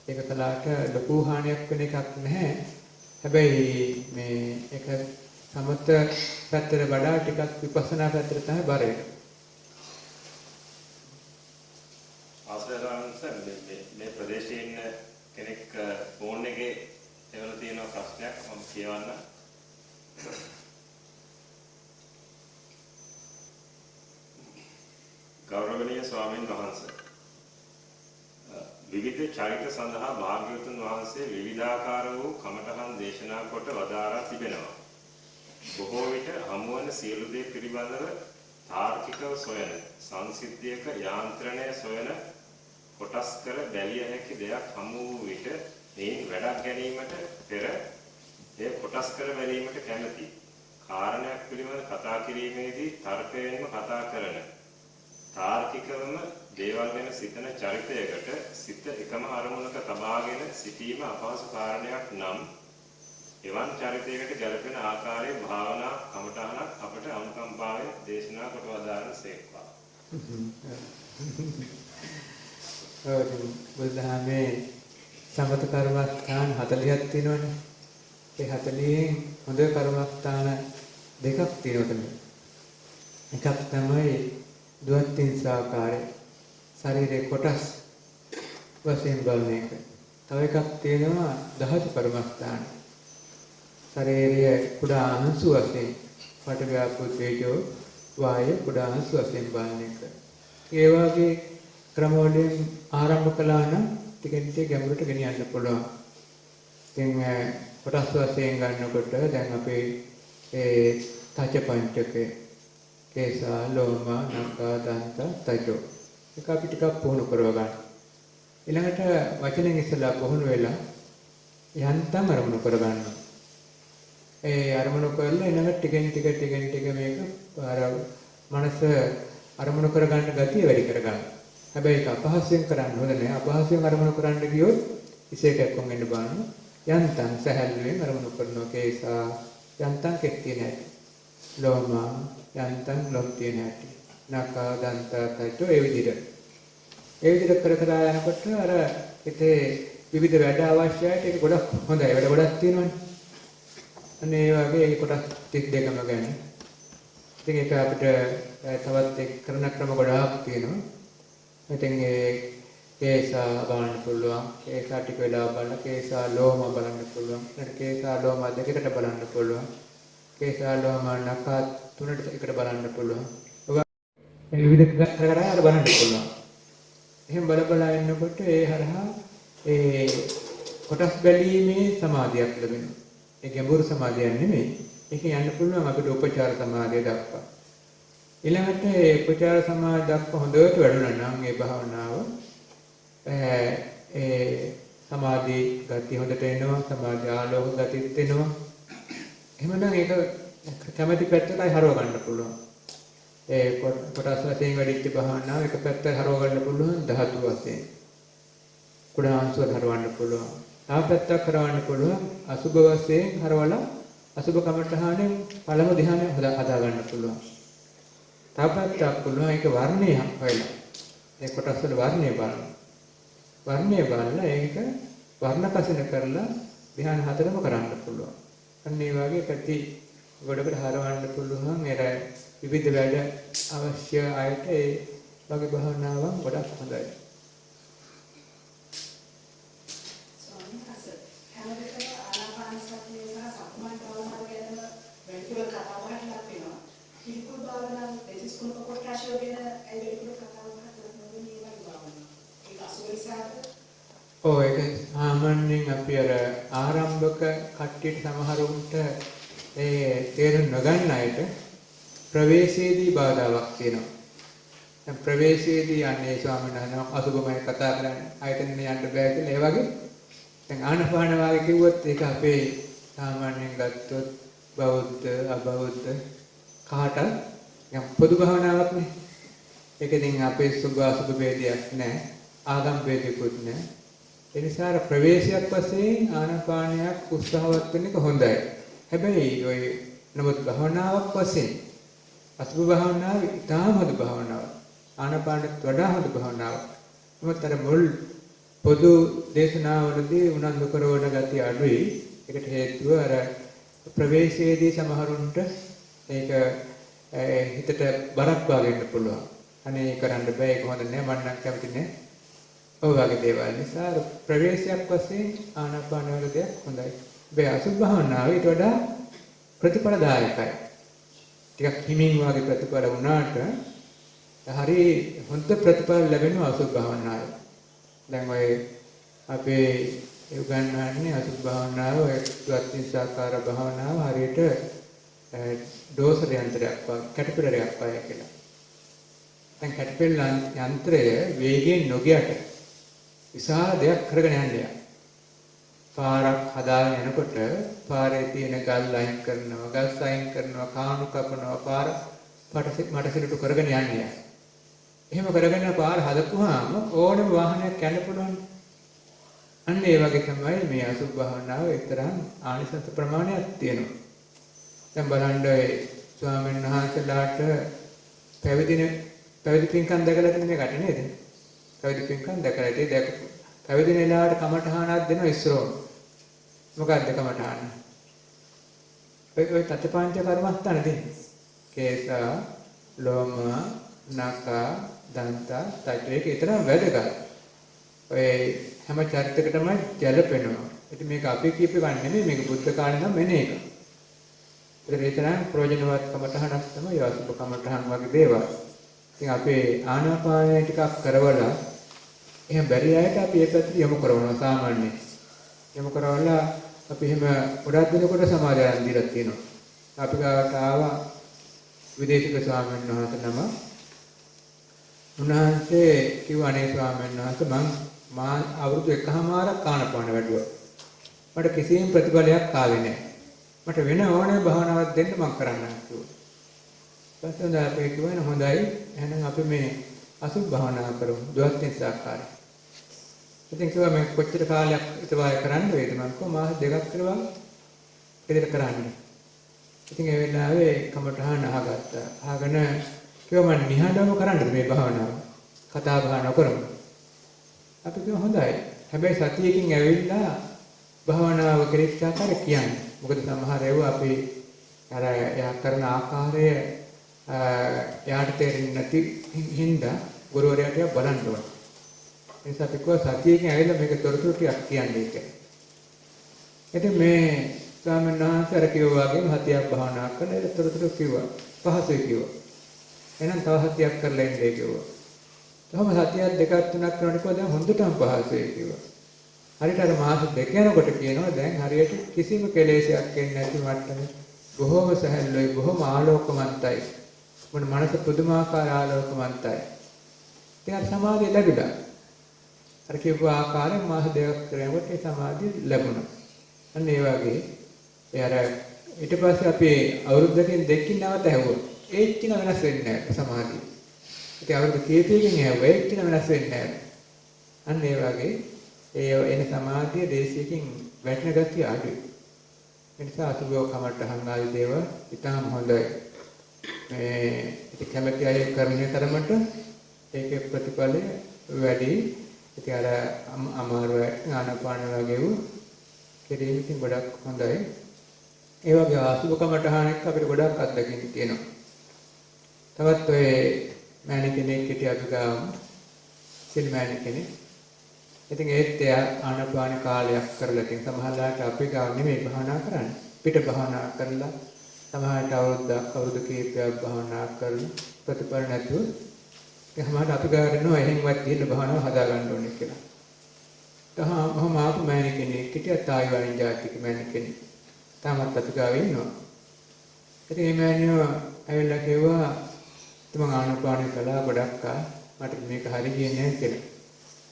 ඒක තලාට ලොකු හානියක් වෙන එකක් නැහැ. හැබැයි මේ ඒක සමත පැත්තට වඩා ටිකක් විපස්සනා පැත්තට තමයි බර වෙන්නේ. මේ ප්‍රදේශයේ ඉන්න කෙනෙක් ෆෝන් එකේ එවල තියෙන ප්‍රශ්නයක් මම කියවන්න. ගෞරවනීය ස්වාමීන් වහන්සේ, විවිධ චරිත සඳහා භාග්‍යවතුන් වහන්සේ විවිධාකාර වූ කමඨහන් දේශනා කොට වදාරා තිබෙනවා. බොහෝ විට හමුවන සියලු දේ පිළිබඳව තාර්කිකව සොයන, සංසිද්ධියක යාන්ත්‍රණය සොයන, කොටස් කර බැලිය හැකි දෙයක් හමු වූ විට එයින් වැඩක් ගැනීමට පෙර එය කොටස් කර බැලීමට කැමැති. කාරණයක් පිළිබඳ කතා කිරීමේදී තර්කයෙන්ම කතා කරන, තාර්කිකවම දේවල් ගැන සිතන චරිතයකට සිත එකම අරමුණක තබාගෙන සිටීම අපහසු කාරණයක් නම් එවන් චරිතයකට ගැලපෙන ආකාරයේ භාවනා කමඨහනක් අපට අනුකම්පාවෙන් දේශනා කොට වදාරන සේක්වා. බුදුදහමේ සමත කර්මස්ථාන 40ක් තියෙනවනේ. ඒ 40න් හොඳ කර්මස්ථාන දෙකක් තියෙනවා. එකක් තමයි දුවත්ින් සාකාරය, ශරීරයේ කොටස් වශයෙන් බලන එක. තව එකක් තියෙනවා දහතු කර්මස්ථාන. ශරීරයේ කුඩා අංශු වශයෙන් පඨවි ආපෝ තේජෝ වායු කුඩා අංශු වශයෙන් බලන එක. ඒ වගේ ක්‍රම වලින් ආරම්භ කළා නම් ටිකෙන් ටික ගැඹුරට ගෙනියන්න පුළුවන්. ඉතින් කොටස් වශයෙන් ගන්නකොට දැන් අපේ ඒ තච පංචකේ කේසා ලෝම නඛා දන්ත තජෝ ඒක අපි ටිකක් පුහුණු කරව ගන්න. ඊළඟට වචනෙන් ඉස්සලා පුහුණු වෙලා යන්තම් අරමුණු කර ගන්නවා. ඒ අරමුණු කරලා ඊළඟට ටිකෙන් ටික මේක අර මනස අරමුණු කර ගන්න ගතිය වැඩි කර ගන්න. හැබැයි ඒක අපහසුයෙන් කරන්න හොඳ නෑ. අපහසුයෙන් අරමුණු කරන්න ගියොත් ඉසේකක් කොන් වෙන්න බාන. යන්තම් සහැල්ලුවෙන් අරමුණු කරනවා. කේසා යන්තම් කෙට්ටිය නැති. ලෝම යන්තම් ලොක් තියෙන හැටි. නඛා දන්ත තජෝ ඒ විදිහට. ඒ විදිහට කර කර යනකොට අර හිතේ විවිධ වැඩ අවශ්‍යයිට ඒක ගොඩක් හොඳයි. වැඩ ගොඩක් තියෙනවනේ. අන්න ඒ වගේ ඒ කොටස් 32ම ගැන. ඉතින් ඒක අපිට තවත් එක් කරන ක්‍රම ගොඩාක් තියෙනවා. ඉතින් ඒ කේසා බලන්න පුළුවන්. කේසා ටික වෙලා බලන්න. කේසා ලෝම බලන්න පුළුවන්. ඊට කේසා ලෝම දෙකකට බලන්න පුළුවන්. කේසා ලෝම නක තුනට එකට බලන්න පුළුවන්. ඔබ මේ විවිධ කර අර බලන්න පුළුවන්. එහෙම බල ඉන්නකොට ඒ හරහා ඒ කොටස් බැලීමේ සමාධියක් ලැබෙනවා. ඒ ගැඹුරු සමාධියක් නෙමෙයි. ඒක යන්න පුළුවන් අපිට උපචාර සමාධිය දක්වා. ඊළඟට ඒ උපචාර සමාධිය දක්වා හොඳට වැඩුණා නම් මේ භාවනාව ඒ සමාධි ගති හොඳට එනවා, සමාධි ආලෝක ගතිත් එනවා. එහෙමනම් ඒක කැමැති පැත්තටයි හරව ගන්න පුළුවන්. ඒ කොටස් වශයෙන් වැඩිච්ච භාවනාව එක පැත්තට හරව ගන්න පුළුවන් ධාතු වශයෙන්. කුඩා අංශවල හරවන්න පුළුවන්. තව පැත්තක් හරවන්න පුළුවන් අසුබ වශයෙන් හරවලා අසුබ කමඨහණයෙන් පළමු ධ්‍යානය හදා ගන්න පුළුවන්. තව පැත්තක් පුළුවන් ඒක වර්ණය හොයලා. ඒ කොටස් වල වර්ණය බලන්න. වර්ණය බලලා ඒක වර්ණ කසින කරලා ධ්‍යාන හතරම කරන්න පුළුවන්. අන්න ඒ වගේ පැති ගොඩකට හරවන්න පුළුවන්. ඒර විවිධ වැඩ අවශ්‍ය අයට ඒ වගේ භාවනාවක් ගොඩක් හොඳයි. ඔව් ඒක සාමාන්‍යයෙන් අපි අර ආරම්භක කට්ටියට සමහරුන්ට ඒ තේරුම් නොගන්න අයට ප්‍රවේශයේදී බාධාවක් තියෙනවා. දැන් ප්‍රවේශයේදී අනේ ස්වාමීන් වහන්සේ අසුබමයි කතා කරන්නේ ආයතනෙ යන්න බෑ කියලා ඒ වගේ. දැන් ආනපාන වාගේ කිව්වොත් ඒක අපේ සාමාන්‍යයෙන් ගත්තොත් බෞද්ධ අබෞද්ධ කාටත් යම් පොදු භාවනාවක් නේ. ඒක ඉතින් අපේ සුභ අසුභ ભેදයක් නැහැ. ආගම් ભેදයක්වත් නැහැ. ඒ නිසා ප්‍රවේශයක් වශයෙන් ආනාපානයක් උත්සාහවත් වෙන එක හොඳයි. හැබැයි ඔය නමුත් භාවනාවක් වශයෙන් අසුභ භාවනාව ඉතාම හොඳ භාවනාවක්. ආනාපානට වඩා හොඳ භාවනාවක්. නමුත් අර මුල් පොදු දේශනාවලදී උනන්දු කරවන ගතිය අඩුයි. ඒකට හේතුව අර ප්‍රවේශයේදී සමහරුන්ට ඒක හිතට බරක් වාගෙන්න පුළුවන්. අනේ කරන්න බෑ ඒක හොඳ නෑ මම නම් කැමති නෑ. ඔය වගේ දේවල් නිසා ප්‍රවේශයක් වශයෙන් ආනාපාන වල දෙයක් හොඳයි. මේ අසුභ භාවනාව ඊට වඩා ප්‍රතිඵලදායකයි. ටිකක් හිමින් වගේ ප්‍රතිඵල වුණාට හරි හොඳ ප්‍රතිඵල ලැබෙනවා අසුභ භාවනාවේ. දැන් ඔය අපේ උගන්වන්නේ අසුභ භාවනාව ද්වත්තිසාකාර භාවනාව හරියට ඩෝසර් යන්ත්‍රයක් වගේ කැටපිලරයක් වගේ කියලා. දැන් කැටපිල් යන්ත්‍රය වේගයෙන් නොගියට විශාල දෙයක් කරගෙන යන්නේ. පාරක් හදාගෙන යනකොට පාරේ තියෙන ගල් අයින් කරනවා, ගස් අයින් කරනවා, කාණු කපනවා, පාර මටසිලට කරගෙන යන්නේ. එහෙම කරගෙන පාර හදපුවාම ඕනම වාහනයක් යන්න පුළුවන්. අන්න ඒ වගේ තමයි මේ අසුභ භාවනාව එක්තරම් ආනිසංස ප්‍රමාණයක් තියෙනවා. දැන් බලන්න ඒ ස්වාමීන් වහන්සේලාට පැවිදි පින්කම් දැකලා තියෙන එකට නේද? පැවිදි පින්කම් දැකලා ඉතින් දැකපු පැවිදි නෙලාට කමඨහනක් දෙනවා ඉස්සරෝම. මොකක්ද කමඨහන? ඔය තත්පංච කර්මස්ථාන දෙන්නේ. කේසා, ලෝම, නක, දන්ත, තට ඒක ඊතරම් වැදගත්. ඔය හැම චරිතයකටම ගැලපෙනවා. ඉතින් මේක අපි කියපේවන් නෙමෙයි මේක බුද්ධ කාලේ නම් වෙන එක. ඒ තරම් ප්‍රයෝජනවත් කමඨහනක් තමයි අසුභ කමඨහන් වගේ දේවල්. ඉතින් අපේ ආනාපානය ටිකක් කරවලා එහෙම බැරි අයට අපි ඒ පැත්තට යොමු කරනවා සාමාන්‍යයෙන්. යොමු කරවලා අපි එහෙම ගොඩක් දෙනකොට සමාධියක් දීලා තියෙනවා. අපි ගාවට ආවා විදේශික ස්වාමීන් වහන්සේ නම. උන්වහන්සේ කිව්වා අනේ ස්වාමීන් වහන්සේ මා අවුරුදු 1කමාරක් ආනාපාන වැඩුවා. මට කිසිම ප්‍රතිඵලයක් ආවේ නැහැ. මට වෙන ඕනෑ භාවනාවක් දෙන්න මම කරන්නම් කිව්වා. ඊපස්සේ අපි කිව්වා හොඳයි එහෙනම් අපි මේ අසුභ භාවනා කරමු ද්වත්තිසාකාරය. ඉතින් කිව්වා මේ කොච්චර කාලයක් ඉතවාය කරන්න වේද මම කිව්වා මාස දෙකක් කරවා ඉදිරියට කරන්න. ඉතින් ඒ වෙලාවේ කමඨහන අහගත්තා. අහගෙන කිව්වා මම නිහඬවම කරන්නද මේ භාවනාව? කතා බහ නොකරමු. අපි කියමු හොඳයි. හැබැයි සතියකින් ඇවිල්ලා භාවනාව කෙරෙච්ච ආකාරය කියන්නේ. මොකද සමහර ඒවා අපි අර එයා කරන ආකාරය එයාට තේරෙන්නේ නැති හින්දා ගුරුවරයාට බලන්න ඕන. ඒ නිසා අපි කිව්වා සතියකින් ඇවිල්ලා මේක තොරතුරු ටිකක් කියන්නේ කියලා. ඉතින් මේ ස්වාමීන් වහන්සේ අර කිව්වා වගේම හතියක් භාවනා කරලා ඒක තොරතුරු කිව්වා. පහසුයි කිව්වා. එහෙනම් තව හතියක් කරලා ඉන්නේ කිව්වා. තවම සතියක් දෙකක් තුනක් කරනකොට දැන් හොඳටම පහසුයි කිව්වා. හරියට අර මාස දෙක යනකොට කියනවා දැන් හරියට කිසිම කෙලෙසයක් එන්නේ නැති මට්ටමේ බොහොම සැහැල්ලුයි බොහොම ආලෝකමන්තයි. මොන මනස පුදුමාකාර ආලෝකමන්තයි. ඉතින් අර සමාධිය ලැබුණා. අර කියපු ආකාරයෙන් මාස දෙකක් කරනකොට ඒ සමාධිය ලැබුණා. අන්න ඒ වගේ ඒ අර ඊට පස්සේ අපි අවුරුද්දකින් දෙකකින් නැවත ඇහුවොත් ඒච්චින වෙනස් වෙන්නේ නැහැ සමාධිය. ඉතින් අවුරුදු කීපයකින් ඇහුවා ඒච්චින වෙනස් වෙන්නේ නැහැ. අන්න ඒ වගේ ඒ එන සමාධිය දේශයකින් වැටෙන ගතිය අඩුයි. ඒ නිසා අසුභව කමටහන් ආදී දේවල් ඉතාම හොඳයි. මේ ඉතින් කැමැති අය කරන්නේ තරමට ඒකේ ප්‍රතිඵලය වැඩි. ඉතින් අර අමාරු ආනාපාන වගේ වූ කෙරෙහිකින් ගොඩක් හොඳයි. ඒ වගේ අසුභ කමටහනක් අපිට ගොඩක් අත්දැකීම් තියෙනවා. තවත් ඔය මෑණි කෙනෙක් හිටිය අපි ගාම සිල්මෑණි කෙනෙක්. ඉතින් ඒත් එයා ආනාපාන කාලයක් කරලා තියෙන සමහරවිට අපි ගාව නෙමෙයි භාවනා කරන්නේ. පිට භාවනා කරලා සමහරවිට අවුරුදු කීපයක් භාවනා කරලා ප්‍රතිඵල නැතුව එහෙමකට අපි ගාගෙනවා එහෙන්වත් ගිහිල්ලා භාවනාව හදා ගන්න ඕනේ කියලා. මම ආපු මෑණි කෙනෙක් හිටියා තායිවාන් ජාතික මෑණි කෙනෙක්. තාමත් අපි ගාවේ ඉන්නවා. ඉතින් මේ මෑණියෝ ඇවිල්ලා කිව්වා මම ආනාපාන කළා ගොඩක් මට මේක හරි ගියේ නැහැ කියලා.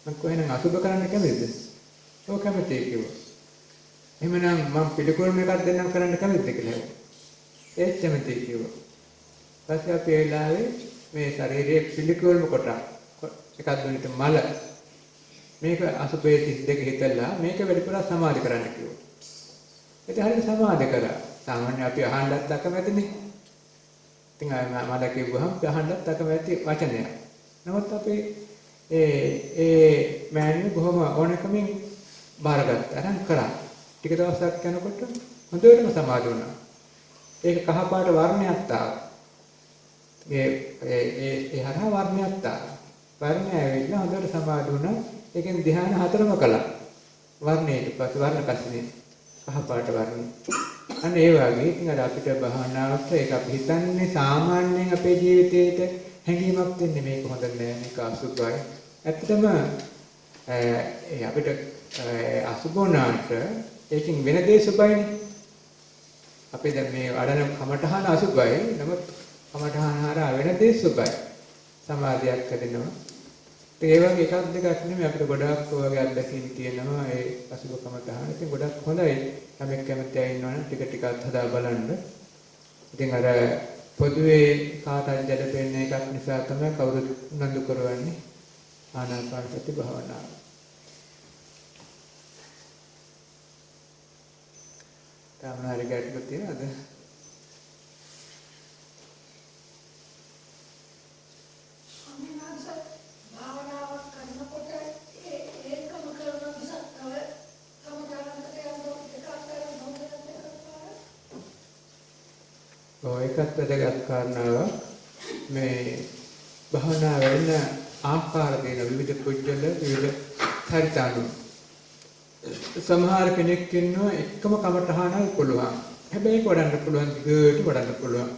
මම කොහෙනම් අසුබ කරන්න කැමතිද? ඔව් කැමතියි කිව්වා. එහෙමනම් මම පිළිකුල් එකක් දෙන්නම් කරන්න කැමතිද කියලා. ඒත් කැමතියි කිව්වා. ඊපස්සේ අපි ඒ වෙලාවේ මේ ශරීරයේ පිළිකුල්ම කොට එකක් දුන්නට මල මේක අසුබේ 32 හිතලා මේක වැඩිපුර සමාධි කරන්න කිව්වා. ඒක හරියට සමාධි කරා. සාමාන්‍ය අපි අහන්නත් අකමැතිනේ. ඉතින් මම කිව්වහම අහන්නත් අකමැති වචනයක්. නමුත් අපි ඒ මෑණියෝ බොහොම ඕනකමින් බාරගත්තා. අරන් කරා. ටික දවසක් යනකොට හොඳටම සමාධි වුණා. ඒක කහපාට වර්ණයක් ආවා. ඒ හරහා වර්ණයක් ආවා. වර්ණය ඇවිල්ලා හොඳට සමාධි වුණා. ඒකෙන් ධ්‍යාන හතරම කළා. වර්ණයට පස්සේ වර්ණ කසිනේ කහපාට වර්ණය. අන්න ඒ වගේ ඉතින් අර අපිට භාවනාවට ඒක අපි හිතන්නේ සාමාන්‍යයෙන් අපේ ජීවිතේට හැඟීමක් දෙන්නේ මේක හොඳ නෑ මේක අසුබයි. ඇත්තටම අපිට අසුබෝනාට ඒකින් වෙන දේ සුබයිනේ. අපි දැන් මේ අඩන කමඨහන අසුබයි. නමුත් කමඨහන හරහා වෙන දේ සුබයි. සමාධියක් හැදෙනවා. ඒ වගේ එකක් දෙකක් නෙමෙයි අපිට ගොඩාක් වගේ අත්දැකීම් තියෙනවා ඒ අසුබ කමඨහන. ඉතින් ගොඩක් හොඳයි. යමෙක් කැමති අය ඉන්නවනම් ටික ටිකක් හදා බලන්න. ඉතින් අර පොදුවේ කාටත් දැනෙන එකක් නිසා තමයි කවුරුත් උනන්දු කරවන්නේ ආනාපාන සති භාවනාව. තමනාරි ගැටලු තියෙනවද? භාවනාවක් කරනකොට ඒකම කරන නිසා තව කමඨානකට යනකොට එකක් කරන ඒකත් වැදගත් කාරණාවක්. මේ භාවනා වෙන ආකාර දෙන විවිධ පුජ්‍යල විවිධ චරිතාණු. සමහර කෙනෙක් ඉන්නවා එකම කමඨහනයි පුළුවන්. හැබැයි වඩන්න පුළුවන් දිගට වඩන්න පුළුවන්.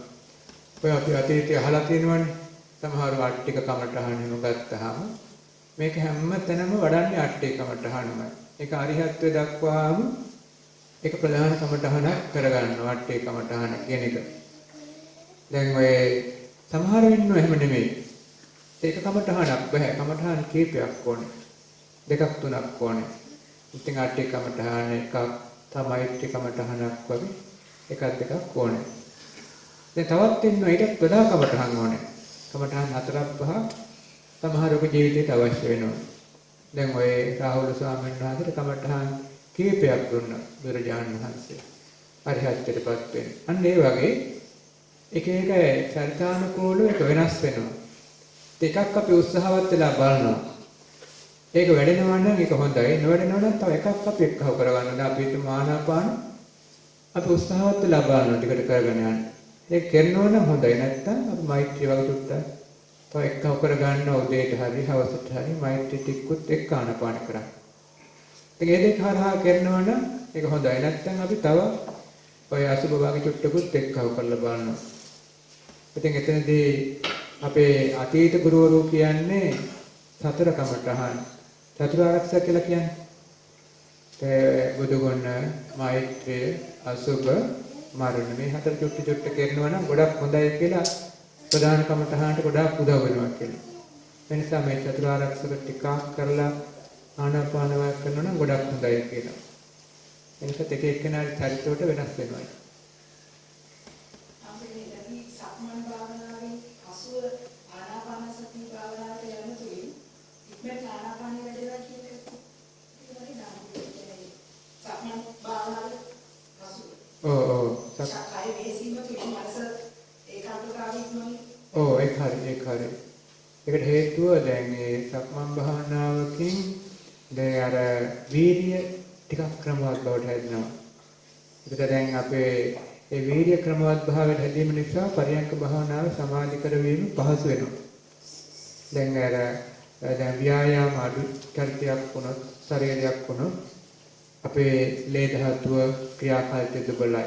ඔය අපි අතීතයේ අහලා තියෙනවනේ. සමහර අට්ටික කමඨහනෙම ගත්තාම මේක හැම තැනම වඩන්නේ අට්ටික කමඨහනමයි. ඒක අරිහත්ත්වයට දක්වාම ඒක ප්‍රධාන කමඨහනක් කරගන්නවා අට්ටික කමඨහන කියන එක. දැන් ඔය සමහර ඉන්නව එහෙම නෙමෙයි. ඒක කමඨහනක් බෑ. කමඨහන කීපයක් ඕනේ. දෙකක් තුනක් ඕනේ. ඉතින් අට්ටි කමඨහන එකක් තමයි ඉට්ටි කමඨහනක් වගේ එකක් දෙකක් ඕනේ. දැන් තවත් ඉන්නවා ඊටත් වඩා කමඨහන් ඕනේ. කමඨහන් හතරක් පහක් සමහරක ජීවිතේට අවශ්‍ය වෙනවා. දැන් ඔය රාහුල ස්වාමීන් වහන්සේට කමඨහන් කීපයක් දුන්නා බුදුරජාණන් වහන්සේ. අරිහත්ත්වයටපත් වෙන්න. අන්න ඒ වගේ එක එක චරිතානුකූලව එක වෙනස් වෙනවා. දෙකක් අපි උත්සාහවත් වෙලා බලනවා. ඒක වැඩෙනවා නම් ඒක හොඳයි. නොවැඩෙනවා නම් තව එකක් අපි එක්කව කරගන්න. දැන් අපි හිතමු ආනාපාන අපි උත්සාහවත් වෙලා බලනවා ටිකට කරගෙන යන්න. ඒක කරනවා නම් හොඳයි. නැත්නම් අපි මෛත්‍රිය වගේ චුට්ටක් තව එක්කව කරගන්න උදේට හරි හවසට හරි මෛත්‍රී ටිකුත් එක්ක ආනාපාන කරා. ඉතින් ඒ දෙක හරහා කරනවා නම් ඒක හොඳයි. නැත්නම් අපි තව ඔය අසුබ වගේ චුට්ටකුත් එක්කව කරලා බලනවා. ඉතින් එතනදී අපේ අතීත ගුරුවරු කියන්නේ සතර කමඨහන් චතුරාර්යක්ෂ කියලා කියන්නේ. ඒ බුදුගුණ, මෛත්‍රිය, අසුබ, මරණ මේ හතර චුට්ටි චුට්ටි කරනවා නම් ගොඩක් හොඳයි කියලා ප්‍රධාන කමඨහනට ගොඩක් උදව් වෙනවා කියලා. ඒ නිසා මේ චතුරාර්යක්ෂ ටිකක් කරලා ආනාපාන වාය කරනවා නම් ගොඩක් හොඳයි කියලා. ඒ නිසා එක එක්කෙනාගේ චරිතවලට වෙනස් වෙනවා. සක්මන් භාවනාවේ අසුර ආනාපාන සති භාවනාවට යන තුලින් ඉක්මනට ආනාපාන වැඩිලා කියන එක තමයි නාමයේ සක්මන් භාවනාවේ අසුර. ඔව් සක්කාය වේසීම තුලින් මනස ඒකාග්‍රතාවීත්වයි. ඔව් ඒක හරි. ඒකට හේතුව දැන් මේ සක්මන් භාවනාවකින් දැන් අර වීර්ය ටිකක් ක්‍රමවත් බවට හැදෙනවා. ඒකට දැන් අපේ ඒ වීර්ය ක්‍රමවත් භාවයට හැදීම නිසා පරියන්ක භාවනාව සමාධි කරවීම පහසු වෙනවා. දැන් ව්‍යායාම අඩු චරිතයක් වුණොත් ශරීරයක් වුණොත් අපේ ලේ ධාතුව ක්‍රියාකාරීත්වය දුබලයි.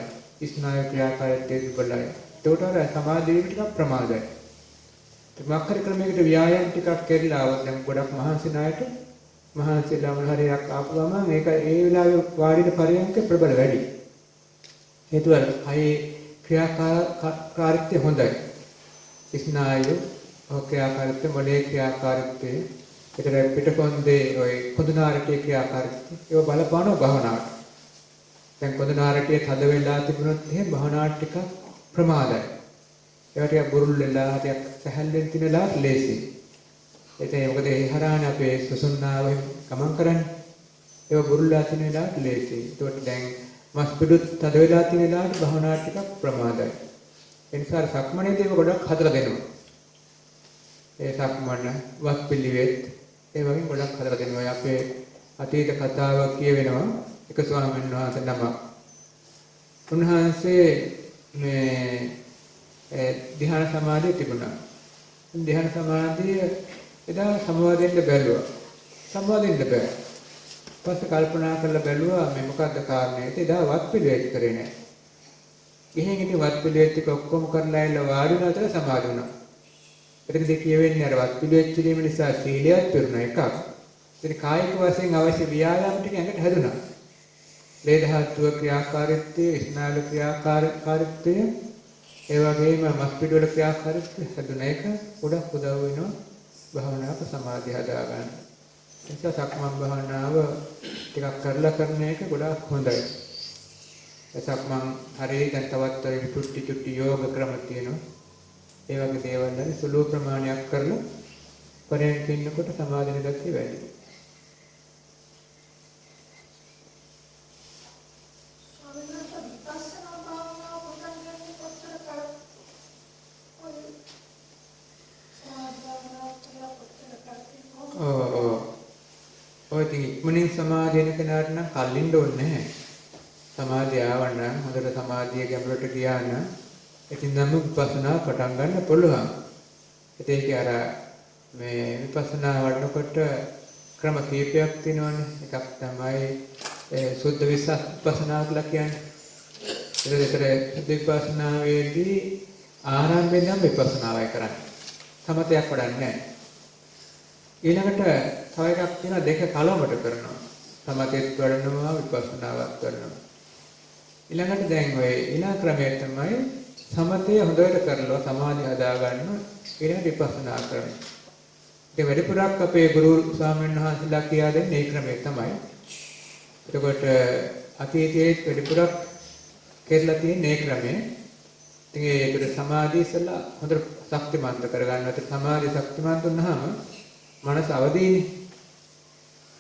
ස්නායු ක්‍රියාකාරීත්වය දුබලයි. ඒකට අර සමාධි වීම ටිකක් ප්‍රමාදයි. මක්කර ක්‍රමයකට ව්‍යායාම ටිකක් කරලා આવත් දැන් ගොඩක් මහන්සි ණයට මහන්සිලා මොන හරියක් ආපු ගමන් ඒක ඒ වෙලාවේ වාඩින පරියන්ක ප්‍රබල වැඩි. හේතුව අයි ක්‍රියාකාරීත්වය හොඳයි. ස්නායු ක්‍රියාකාරීත්වය මොලේ ක්‍රියාකාරීත්වය ඒතර පිටකොන්දේ ඔය කොඳුනාරටේ ක්‍රියාකාරීත්වය ඒව බලපානවා භාවනාවට. දැන් කොඳුනාරටේ තද වෙලා තිබුණොත් එහෙම භාවනාවට ටිකක් ප්‍රමාදයි. ඒවා ටිකක් බුරුල් වෙලා ටිකක් සැහැල්ලුවෙන් තිනලා ලේසි. ඒතේ මොකද ඒ හරහානේ අපේ සුසුම්නාව ගමන් කරන්නේ. ඒවා බුරුල්ලා තින වෙලාවට ලේසි. ඒකට දැන් මස් පිටුත් තද වෙලා තියෙන වෙලාවට භාවනාවට ටිකක් ප්‍රමාදයි. ඒ නිසා සක්මනේදී ඒක ගොඩක් හදලා දෙනවා. ඒ සක්මන වත් පිළිවෙත් ඒ වගේ ගොඩක් හදලා දෙනවා. අපේ අතීත කතාවක් කියවෙනවා එක ස්වාමීන් වහන්සේ නමක්. උන්වහන්සේ මේ ධ්‍යාන සමාධිය තිබුණා. ධ්‍යාන සමාධිය එදා සමවදින්න බැලුවා. සමවදින්න බෑ. පස්සේ කල්පනා කරලා බැලුවා මේ මොකද්ද කාරණේ? එදා වත් පිළිවෙත් කරේ නැහැ. ගිහින් ඉතින් වත් පිළිවෙත් ටික ඔක්කොම කරලා ඇවිල්ලා වාඩි වුණා අතර සමාධි වුණා. එතනදී කියවෙන්නේ අර වත් පිළිවෙත් කිරීම නිසා සීලයක් පිරුණා එකක්. ඉතින් කායික වශයෙන් අවශ්‍ය ව්‍යායාම ටික ඇඟට හැදුනා. ලේ ධාතුව ක්‍රියාකාරීත්වය, ස්නායු ක්‍රියාකාරීත්වය, ඒ වගේම මස් පිටවල ක්‍රියාකාරීත්වය හැදුනා. ඒක ගොඩක් උදව් වෙනවා භාවනාවක සමාධිය හදා ගන්න. නිසා සක්මන් භාවනාව ටිකක් කරලා කරන එක ගොඩාක් හොඳයි. සක්මන් හරිය දැන් තවත් ඔය චුට්ටි යෝග ක්‍රම තියෙනවා. ඒ වගේ දේවල් හරි සුළු ප්‍රමාණයක් කරලා පරයන්ක ඉන්නකොට සමාධිය ගතිය වැඩි. ඔය ඉතින් ඉක්මනින් සමාධිය වෙන කෙනාට නම් කල්ලින්න ඕනේ නැහැ. සමාධිය ආවනම් හොඳට සමාධිය ගැඹුරට ගියා නම් ඉතින් නම් විපස්සනා පටන් ගන්න පුළුවන්. ඒක අර මේ විපස්සනා වඩනකොට ක්‍රම කීපයක් තියෙනවානේ. එකක් තමයි සුද්ධ විපස්සනා කියලා කියන්නේ. ඒතර විපස්සනාවේදී ආරම්භයෙන් නම් විපස්සනාවයි කරන්නේ. සමතයක් වඩන්නේ නැහැ. ඊළඟට තව එකක් තියෙනවා දෙක කලවමට කරනවා. සමතෙත් වඩනවා විපස්සනාවත් කරනවා. ඊළඟට දැන් ඔය ඊළඟ ක්‍රමය තමයි සමතය හොඳට කරලා සමාධිය හදා ගන්න ඊළඟ විපස්සනා කරනවා. ඒ වැඩිපුරක් අපේ ගුරු ස්වාමීන් වහන්සේලා කියා දෙන්නේ මේ ක්‍රමය තමයි. එතකොට අතීතයේ වැඩිපුරක් කෙරලා තියෙන මේ ක්‍රමය. ඉතින් ඒකට සමාධිය ඉස්සලා හොඳට ශක්තිමන්ත කරගන්නත් සමාධිය ශක්තිමන්ත වුණාම මනස අවදීනේ.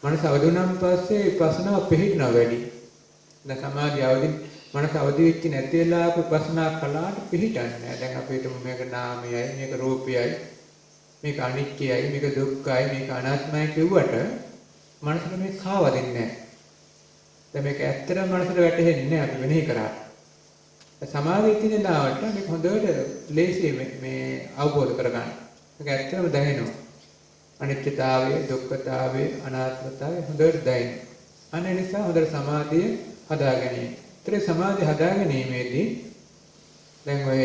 මනස අවදි වුණාන් පස්සේ විපස්සනා පිළිහිනවා වැඩි. දැන් සමාධිය අවදි මනස අවදි වෙච්ච නැති වෙලා විපස්සනා කළාට පිළිහිටන්නේ නැහැ. දැන් අපි හිතමු මේක නාමයයි, මේක රූපයයි, මේක අනිත්‍යයි, මේක දුක්ඛයි, මේක අනාත්මයි කිව්වට මනසට මේ කාවදින්නේ නැහැ. දැන් මේක ඇත්තටම මනසට වැටහෙන්නේ නැහැ අපි වෙනෙහි කරාට. සමාධිය තියෙන දාවට මේක හොඳට ලේසියි මේ අවබෝධ කරගන්න. මේක ඇත්තටම දැනෙනවා. අනිත්‍යතාවය, දුක්ඛතාවය, අනාත්මතාවය හොඳට දැනෙනවා. අන්න ඒ නිසා හොඳට සමාධිය හදා ගැනීම. ඒතර සමාධිය හදා ගැනීමේදී දැන් ඔය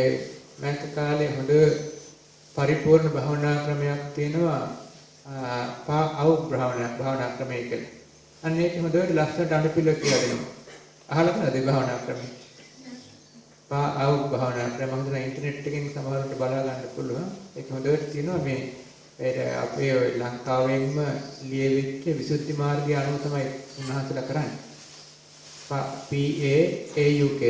මෑත කාලේ හොඳ පරිපූර්ණ භාවනා ක්‍රමයක් තියෙනවා. භාවනා ක්‍රමය කියලා. අන්න ඒක හොඳට ලස්සනට අනුපිළිවෙල කියලා දෙනවා. අහලා තියෙනවද භාවනා ක්‍රමය? භාවනා ක්‍රම හොඳට ඉන්ටර්නෙට් එකෙන් සමහරවිට බලා ගන්න පුළුවන්. ඒක හොඳට තියෙනවා මේ අපේ ඔය ලංකාවෙන්ම ලියවිච්ච විසුද්ධි මාර්ගය අනුව තමයි උන්වහන්සේලා කරන්නේ. PAAUK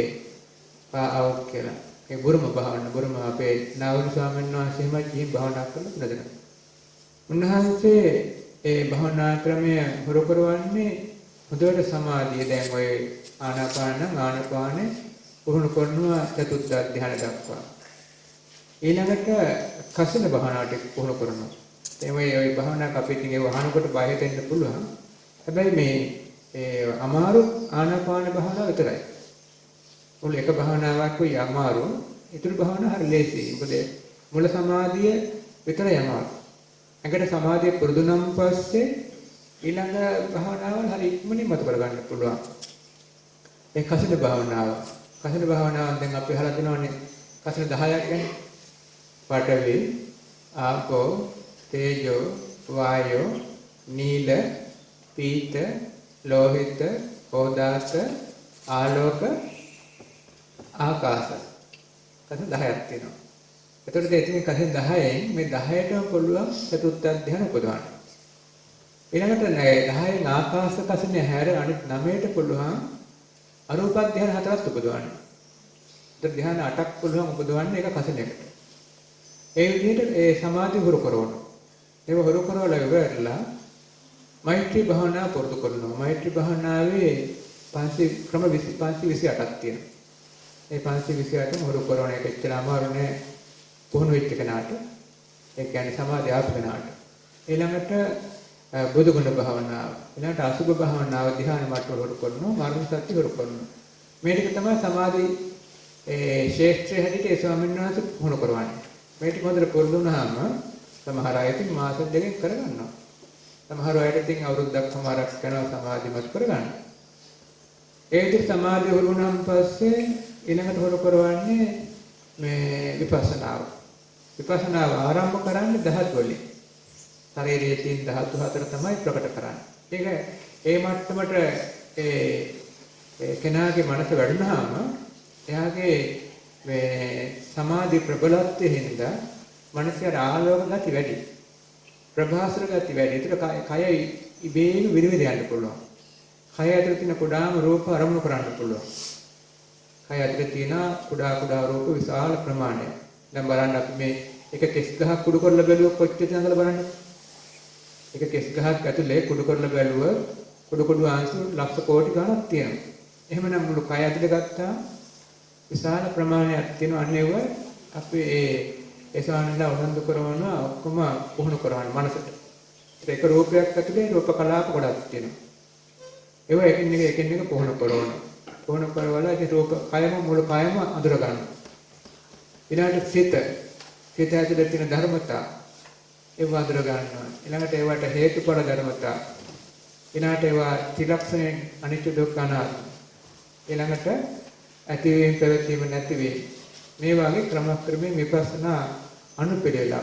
පාවුක් කියලා. ඒ බුරුම භාවනා බුරුම අපේ නාවුරු ස්වාමීන් වහන්සේම ජීව භාවනා කරලා දෙනවා. උන්වහන්සේ ඒ භාවනා ක්‍රමය හුරු කරවන්නේ හොඳට සමාධිය දැන් ඔය ආනාපානේ පුහුණු කරනවා චතුත්ථ ධ්‍යාන දක්වා. ඊළඟට කසින භාවනාවට පුහුණු කරනවා. එමේ ওই භාවනාවක් අපිට ඉතින් ඒ වහනකොට බය හිතෙන්න පුළුවන්. හැබැයි මේ අමාරු ආනාපාන භාවනාව විතරයි. මුල එක භාවනාවක් කොයි අමාරු, ඊටු භාවනාව හරි ලේසියි. මොකද මුල සමාධිය විතරයි අමාරු. අගට සමාධිය පුරුදු නම් පස්සේ ඊළඟ භාවනාවල් හරි ඉක්මනින් මත කරගන්න පුළුවන්. ඒ කසින භාවනාව. කසින භාවනාවෙන් දැන් අපි අහලා තියෙනවානේ කසින 10ක් ගැන. පඨවි, ආපෝ, තේජෝ, වායෝ, නීල, පීත, ලෝහිත, ඕදාස, ආලෝක, ආකාශ. කසින 10ක් තියෙනවා. එතකොට ඉතින් කසින 10න් මේ 10ටම පුළුවන් චතුත්ථ ධ්‍යාන උපදවන්න. ඊළඟට 10න් ආකාශ කසිනේ හැර අනිත් 9ට පුළුවන් අරූප ධ්‍යාන 4ක් උපදවන්න. ඒතර ධ්‍යාන 8ක් පුළුවන් උපදවන්න එක කසිනයකට. ඒ විදිහට ඒ සමාධි හුරු කරනවා. ඒක හුරු කරවලා ඉවරලා මෛත්‍රී භාවනාව පුරුදු කරනවා. මෛත්‍රී භාවනාවේ 528ක් තියෙනවා. ඒ 528ම හුරු කරන එක එච්චර අමාරු නෑ පුහුණු වෙච්ච කෙනාට. ඒ කියන්නේ සමාධිය ආපු කෙනාට. ඊළඟට බුදු ගුණ භාවනාව, ඊළඟට අසුභ භාවනාව ධ්‍යාන මට්ටම හුරු කරනවා. මාර්ග සත්‍ය හුරු කරනවා. මේ ටික තමයි සමාධි ශේෂ්ත්‍රය හැටියට ඒ ස්වාමීන් වහන්සේ පුහුණු කරවන්නේ. මේ ටික හොඳට පුරුදු වුණාම සමහර අය ඉතින් මාස දෙකකින් කරගන්නවා. සමහර අයට ඉතින් අවුරුද්දක් සමහරක් කරනවා සමාධිමත් කරගන්න. ඒ විදිහට සමාධිය හුරු වුණාන් පස්සේ ඊළඟට හුරු කරවන්නේ මේ විපස්සනාව. විපස්සනාව ආරම්භ කරන්නේ ධාතු වලින්. ශරීරයේ තියෙන ධාතු හතර තමයි ප්‍රකට කරන්නේ. ඒක ඒ මට්ටමට ඒ කෙනාගේ මනස වැඩුණාම එයාගේ මේ සමාධි ප්‍රබලත්වයෙන් හින්දා මනසේ ආලෝක ගති වැඩි. ප්‍රභාසර ගති වැඩි. ඒතර කය ඉබේම විනිවිද යන්න පුළුවන්. කය ඇතුළේ තියෙන කුඩාම රූප අරමුණු කරන්න පුළුවන්. කය ඇතුළේ තියෙන කුඩා රූප විශාල ප්‍රමාණයක්. දැන් බලන්න අපි මේ එක කෙස් ගහක් කුඩු කරලා බැලුවොත් කොච්චර යනකල බලන්න. එක කෙස් ගහක් ඇතුළේ කුඩු කරලා බැලුවොත් කුඩු අංශු ලක්ෂ කෝටි ගණක් තියෙනවා. එහෙමනම් මුළු කය ඇතුළේ ගත්තා විශාල ප්‍රමාණයක් තියෙනවා. අන්නේව අපි ඒ සානලා උනන්දු කරනවා ඔක්කොම පුහුණු කරවන්න මනසට. ඒක රූපයක් ඇතුලේ රූප කලාප ගොඩක් තියෙනවා. ඒව එකින් එක පුහුණු කරනවා. පුහුණු කරවලා ඒ රූප කයම මුළු කයම අඳුර ගන්න. ඊළඟට සිත ඇතුලේ තියෙන ධර්මතා ඒව අඳුර ගන්නවා. ඊළඟට ඒවට හේතුඵල ධර්මතා. ඊළඟට ඒවා ත්‍රිලක්ෂණයෙන් අනිත්‍ය දුක්ඛ අනාත්ම. ඊළඟට ඇතිවීම පැවතීම නැතිවීම. මේ වගේ ක්‍රමක්‍රමයෙන් විපස්සනා අනුපිළිවෙල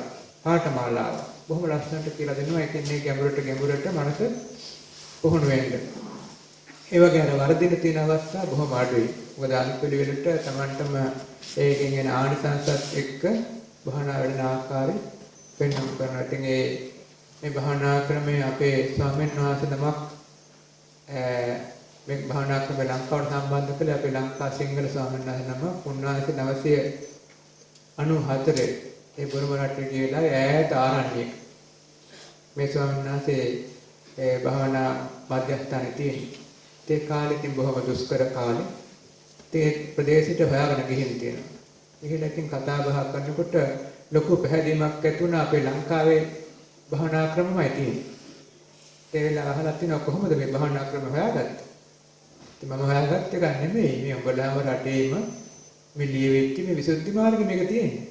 පාඨමාලාව බොහොම ලස්සනට කියලා දෙනවා. ඒකෙන් මේ ගැඹුරට මනස පුහුණු වෙන්න. ඒ වගේ අර වර්ධින තියෙන අවස්ථා බොහොම අඩුයි. මොකද අනුපිළිවෙලට Tamanටම ඒකෙන් එන ආනිසංසත් එක්ක භාවනා වැඩෙන ආකාරය පෙන්වන්න කරනවා. ඉතින් මේ භාවනා ක්‍රමයේ අපේ ස්වාමීන් වහන්සේ නමක් මේ භාවනා ක්‍රම ලංකාවට සම්බන්ධ කළේ අපේ ලංකා සිංහල ස්වාමීන් වහන්සේ නම. උන්වහන්සේ 994 ඒ බුරුම රටේ ගිහලා ඈත ආරණ්‍යයක මේ ස්වාමීන් වහන්සේ ඒ භාවනා මධ්‍යස්ථානයේ තියෙනවා. ඒ කාලේ තින් බොහොම දුෂ්කර කාලේ. ඒ ප්‍රදේශයට හොයාගෙන ගිහින් තියෙනවා. ඒකෙන් ඉතින් කතා බහ කරනකොට ලොකු පැහැදීමක් ඇති වුණා අපේ ලංකාවේ භාවනා ක්‍රමමයි තියෙන්නේ. ඒ වෙලාව අහලා තිනවා කොහොමද මේ භාවනා ක්‍රම හොයාගත්තේ? ඉතින් මම හොයාගත්ත එක නෙමෙයි. මේ උඹලාම රටේම මේ ලියවිච්ච මේ විසුද්ධි මාර්ගෙ මේක තියෙන්නේ.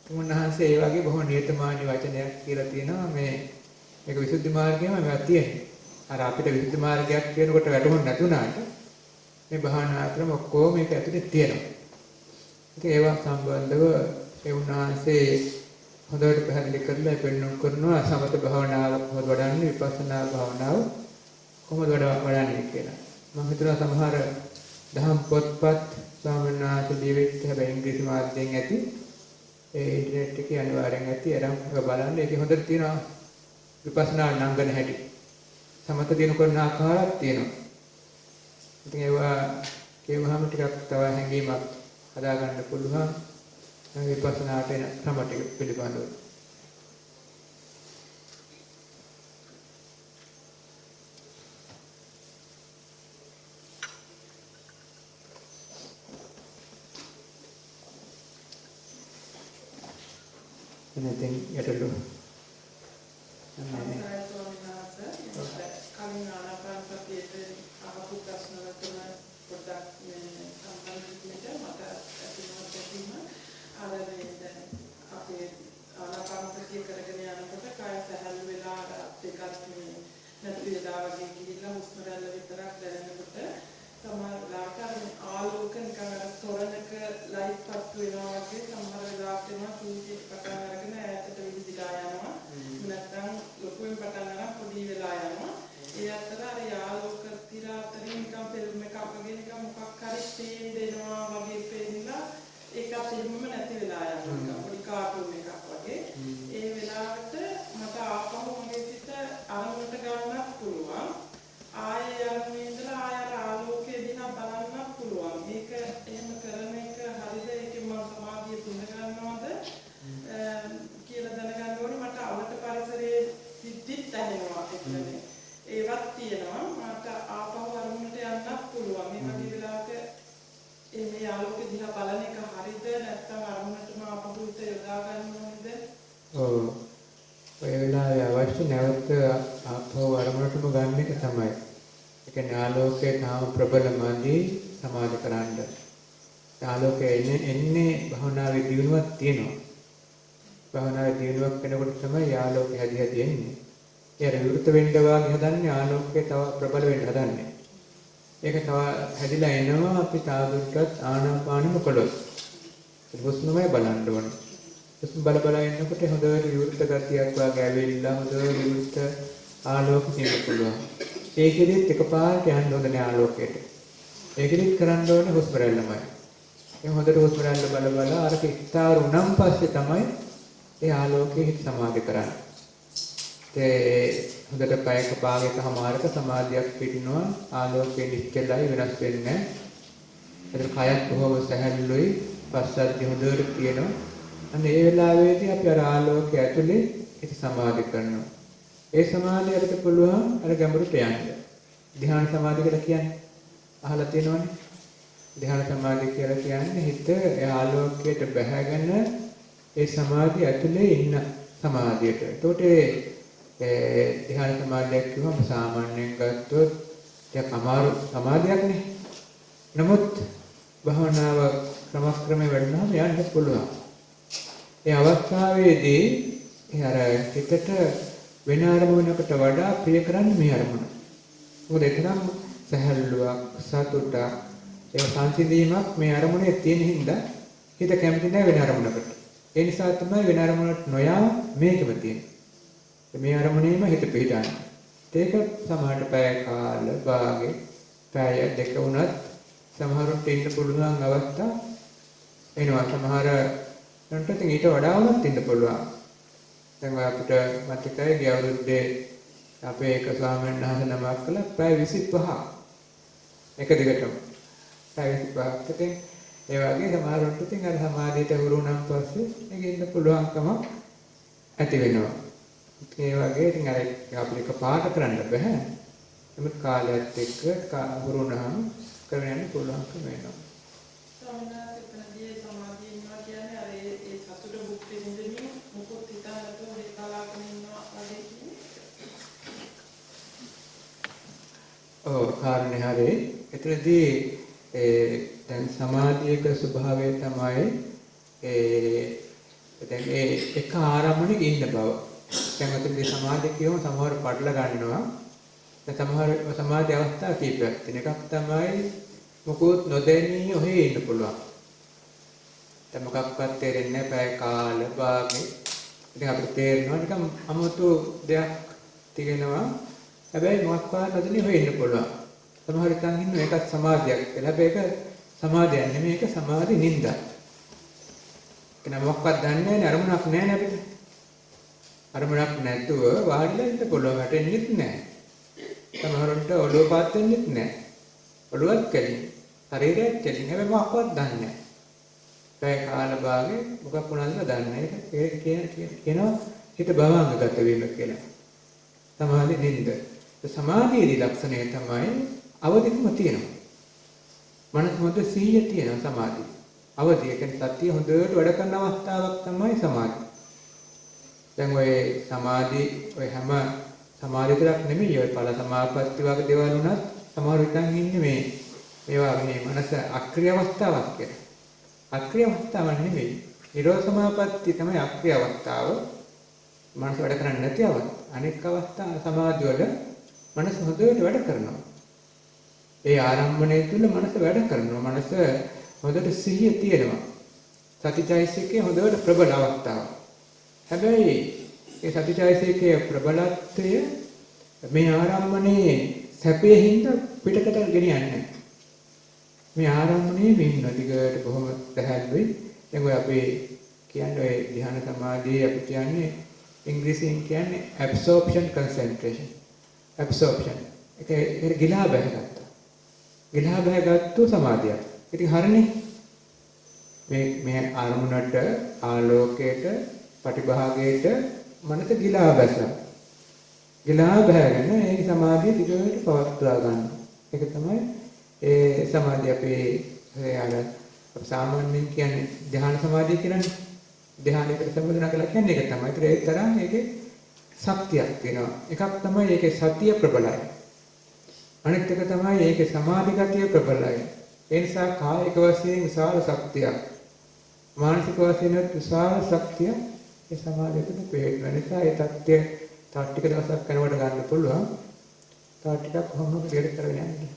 උන්වහන්සේ ඒ වගේ බොහොම නියතමානී වචනයක් කියලා තියෙනවා මේක විසුද්ධි මාර්ගයම මේවා තියෙන්නේ. අර අපිට විසුද්ධි මාර්ගයක් කියනකොට වැටහුන්නේ නැතුණාට මේ භාවනා ක්‍රම ඔක්කොම මේක ඇතුලේ තියෙනවා. ඉතින් ඒවා සම්බන්ධව ඒ උන්වහන්සේ හොඳට පැහැදිලි කරලා පෙන්වන්න කරනවා සමත භාවනාව කොහොමද වඩන්නේ විපස්සනා භාවනාව කොහොමද වඩන්නේ කියලා. මම හිතනවා සමහර දහම් පොත්පත් ස්වාමීන් වහන්සේ ලියවිච්ච හැබැයි ඉංග්‍රීසි මාධ්‍යයෙන් ඇති ඒ ඉන්ටර්නෙට් එකේ අනිවාර්යෙන් ඇති අරන් බලන්න ඒකේ හොඳට තියෙනවා විපස්සනා නංගන හැටි. සමත දිනු කරන ආකාරයක් තියෙනවා. ඉතින් ඒවා කියවහම ටිකක් තව හැඟීමක් හදාගන්න පුළුවන් විපස්සනාට එන ක්‍රම ටික පිළිබඳව. එනකින් යටලු කලින් ආනාපාන සතියේ අහපු ප්‍රශ්න වලට පොඩ්ඩක් සම්බන්ධ වෙන්න මට ඇතිවෙනවා තේරුම අර දැන් අපේ ආනාපාන සතිය කරගෙන යනකොට කාය සැහැල්ලු වෙලා දෙකක් මේ නැති වෙලා වගේ ගිහිල්ලා හුස්ම රැල්ල විතරක් දැනෙනකොට සමහර වෙලාවට ආලෝක නිකන් අර තොරණක ලයිට් පත්තු වෙනවා වගේ සමහර වෙලාවට එනවා කීටි පටන් අරගෙන ඈතට විදිලා යනවා නැත්නම් ලොකුවෙන් පටන් අරන් පොඩි වෙලා යනවා ඒ අතර අර යාලෝක තිර අතරින් නිකන් ෆිල්ම් එකක් වගේ නිකන් මොකක් හරි ස්ටේන් දෙනවා වගේ පේනවා ඒකත් එහෙමම නැති වෙලා යනවා පොඩි කාටුන් එකක් වගේ ඒ වෙලාවට මට ආපහු මගේ සිත අරමුණට ගන්නත් පුළුවන් ආයෙ යන්නේ ඉඳලා ආයෙ ආලෝකයේ දිහා බලන්නත් පුළුවන් මේක එහෙම කරන එක හරිද ඒකෙන් මම සමාධිය තුන ගන්නවද කියලා දැනගන්න ඕනේ මට අවුලට පරිසරයේ සිද්ධිත් දැනෙනවා කියන්නේ ඒවත් තියෙනවා මට ආපහු අරමුණට යන්නත් පුළුවන් මේ වගේ වෙලාවක මේ ආලෝකය දිහා බලන එක හරිද නැත්නම් අරමුණටම ආපහු හිත යොදා ගන්න ඕනේද? ඔව්. ඔය වෙලාවේ අවශ්‍ය නැවත ආපහු අරමුණටම ගන්න එක තමයි. ඒ කියන්නේ ආලෝකයේ තාම ප්‍රබලමදී සමාධි කරන්න. ආලෝකයේ එන්නේ භවනාවේ දියුණුවක් තියෙනවා. භවනාවේ දියුණුවක් වෙනකොට තමයි ආලෝකය හැදි එන්නේ. ඒ විවෘත වෙන්න වාගේ හදන්නේ ආලෝකය තව ප්‍රබල වෙන්න හදන්නේ. ඒක තව හැදිලා එනවා අපි තාදුට්ටත් ආනාපානෙම කළොත්. හුස්මමයි බලන්න ඕනේ. හුස්ම බල බල ඉන්නකොට හොඳට විවෘත ගතියක් වාගේ ඇවිල්ලා හොඳ විවෘත ආලෝක තියෙන්න පුළුවන්. ඒකෙදිත් එකපාරට යන්න හොඳ නෑ ආලෝකයට. ඒකෙදිත් කරන්න ඕනේ හුස්ම රැල්ලමයි. ඒ හොඳට හුස්ම රැල්ල බල බල අරක ඉස්තාර උනම් පස්සේ තමයි ඒ ආලෝකයේ හිත සමාධි කරන්නේ. ඒ හොඳට පැයක භාගයකමාරක සමාධියක් පිටිනවා ආලෝකයේ නිශ්චලයි වෙනස් වෙන්නේ නැහැ. ඒතර කයත් බොහොම සැහැල්ලුයි පස්සද්ධිය හොඳට තියෙනවා. අන්න ඒ වෙලාවේදී අපි අර ආලෝකය ඇතුලේ හිත සමාධි කරනවා. ඒ සමාධිය අපිට පුළුවන් අර ගැඹුරට යන්න. ධ්‍යාන සමාධිය කියලා කියන්නේ අහලා තියෙනවනේ. ධ්‍යාන සමාධිය කියලා කියන්නේ හිත ඒ ආලෝකයට බැහැගෙන ඒ සමාධිය ඇතුලේ ඉන්න සමාධියට. ඒතකොට ධ්‍යාන සමාධියක් කියවම සාමාන්‍යයෙන් ගත්තොත් ටිකක් අමාරු සමාධියක් නේ. නමුත් භවනාව ක්‍රමක්‍රමයෙන් වැඩනම යන්න පුළුවන්. ඒ අවස්ථාවේදී අර හිතට වෙන අරමුණකට වඩා ප්‍රිය කරන්නේ මේ අරමුණ. මොකද එතරම් සැහැල්ලුවක් සතුටක් ඒ සංසිඳීමක් මේ අරමුණේ තියෙන හින්දා හිත කැමති නැහැ වෙන අරමුණකට. ඒ නිසා තමයි වෙන අරමුණකට නොයා මේකම තියෙන්නේ. මේ අරමුණේම හිත පිහිටන්නේ. ඒක සමහරට පැය කාල භාගේ පැය දෙක වුණත් සමහරුන්ට ඉන්න පුළුවන් අවස්ථා එනවා. සමහර රන්ට ඊට වඩා වුණත් ඉන්න පුළුවන්. දැන් අපිට මතකයි ගිය අවුරුද්දේ අපේ එක ස්වාමීන් වහන්සේ නමක් කළා පැය 25ක් එක දිගටම පැය 25ක්. ඉතින් ඒ වගේ සමහරුන්ට ඉතින් අර සමාධියට හුරු වුණාන් පස්සේ ඒක ඉන්න පුළුවන්කම ඇති වෙනවා. ඒ වගේ ඉතින් අර අපිට පාට කරන්න බෑ. නමුත් කාලයත් එක්ක හුරු වුණාම කරගෙන යන්න පුළුවන්කම වෙනවා. සමහරවිට සමාධිය ඉන්නවා කියන්නේ අර ඒ සතුට භුක්ති විඳින්න මොකොත් හිතන්නතෝ ඒ කලාවක ඉන්නවා වගේ කියන්නේ. එතනදී දැන් සමාධියක ස්වභාවය තමයි දැන් එක ආරම්භණයක ඉන්න බව. දැන් අතනදී සමාධිය කියවම සමහර පටල ගන්නවා. දැන් සමහර සමාධි අවස්ථා කීපයක් තියෙන. එකක් තමයි මොකොත් නොදැනී ඔහේ ඉන්න පුළුවන්. දැන් මොකක්වත් තේරෙන්නේ නැහැ පැය කාල භාගෙ. ඉතින් අපිට තේරෙනවා නිකන් අමුතු දෙයක් තියෙනවා. හැබැයි මොකක්වත් නොදැනී ඔහේ ඉන්න පුළුවන්. සමහර ඉතින් ඉන්න එකක් සමාධියක් කියලා. හැබැයි ඒක සමාධියක් නෙමෙයි ඒක සමාධි නින්දා. ඒක මොකක්වත් දන්නේ නැහැ අරමුණක් නැහැ අපිට. අරමුණක් නැතුව වාඩිලා ඉන්න පුළුවන් වැටෙන්නෙත් නැහැ. සමහරවිට ඔළුව පාත් වෙන්නෙත් නැහැ. ඔළුවත් කැඩි. ශරීරයත් කැඩි. හැබැයි මොකක්වත් දන්නේ නැහැ. පැය කාල භාගේ මොකක් වුණාද දන්නේ නැහැ. ඒක කියනවා හිත භවංගගත වීම කියලා. සමාධි නින්ද. සමාධියේදී ලක්ෂණය තමයි අවදිකම තියෙනවා. මනස හොඳ සිහිය තියෙනවා සමාධිය. අවදිය කියන්නේ සතිය හොඳට වැඩ කරන අවස්ථාවක් තමයි සමාධිය. දැන් ඔය සමාධි ඔය හැම සමාධිය විතරක් නෙමෙයි ඔය ඵල සමාපatti වගේ දේවල් උනත් සමහර විටන් ඉන්නේ මේවා මේ මනස අක්‍රීය අවස්ථාවක් කියලා. අක්‍රීය අවස්ථාවක් නෙමෙයි. නිරෝධ සමාපatti තමයි අක්‍රීය අවස්ථාව. මනස වැඩ කරන්නේ නැති අවස්ථාව. අනෙක් අවස්ථා සමාධිය වල මනස හොඳට වැඩ කරනවා. ඒ ආරම්භණය තුළ මනස වැඩ කරනවා. මනස හොඳට සිහිය තියෙනවා. සතිචෛතසිකයේ හොඳට ප්‍රබල අවස්ථාවක්. හැබැයි ඒ සතිචෛතසිකයේ ප්‍රබලත්වය මේ ආරම්භණයේ සැපේ හින්දා පිටකට ගෙනියන්නේ. මේ ආරම්භණයේ මෙන්න දිගට බොහොම පැහැදිලි. දැන් ඔය අපේ කියන්නේ ඔය ධ්‍යාන සමාධියේ අපි කියන්නේ ඉංග්‍රීසියෙන් කියන්නේ absorption concentration. absorption. ඒක ගිලා බහැගත්තා. ගිලා බහැගත්තු සමාධියක්. ඉතින් හරිනේ. මේ අරමුණට ආලෝකයට පටිභාගයට මනස ගිලා බැසා. ගිලා බහැගෙන ඒ සමාධිය දිගට පවත්වා ගන්න. ඒක තමයි ඒ සමාධිය අපේ අර සාමාන්‍යයෙන් කියන්නේ ධ්‍යාන සමාධිය කියලානේ. ධ්‍යානයකට සම්බන්ධන කියලා කියන්නේ ඒක තමයි. ඒතර ඒ තරම් ඒකේ ශක්තියක් වෙනවා. එකක් තමයි ඒකේ සතිය ප්‍රබලයි. අනිත් එක තමයි ඒකේ සමාධි ගතිය ප්‍රබලයි. ඒ නිසා කායික වශයෙන් විශාල ශක්තියක් මානසික වශයෙන් විශාල ශක්තිය ඒ සමාධියට ප්‍රේරණය වෙන නිසා ඒ தත්ත්වය තව ටික දවසක් යනකොට ගන්න පුළුවන්. තව ටිකක් කොහොමද දෙයක් කරගෙන යන්නේ.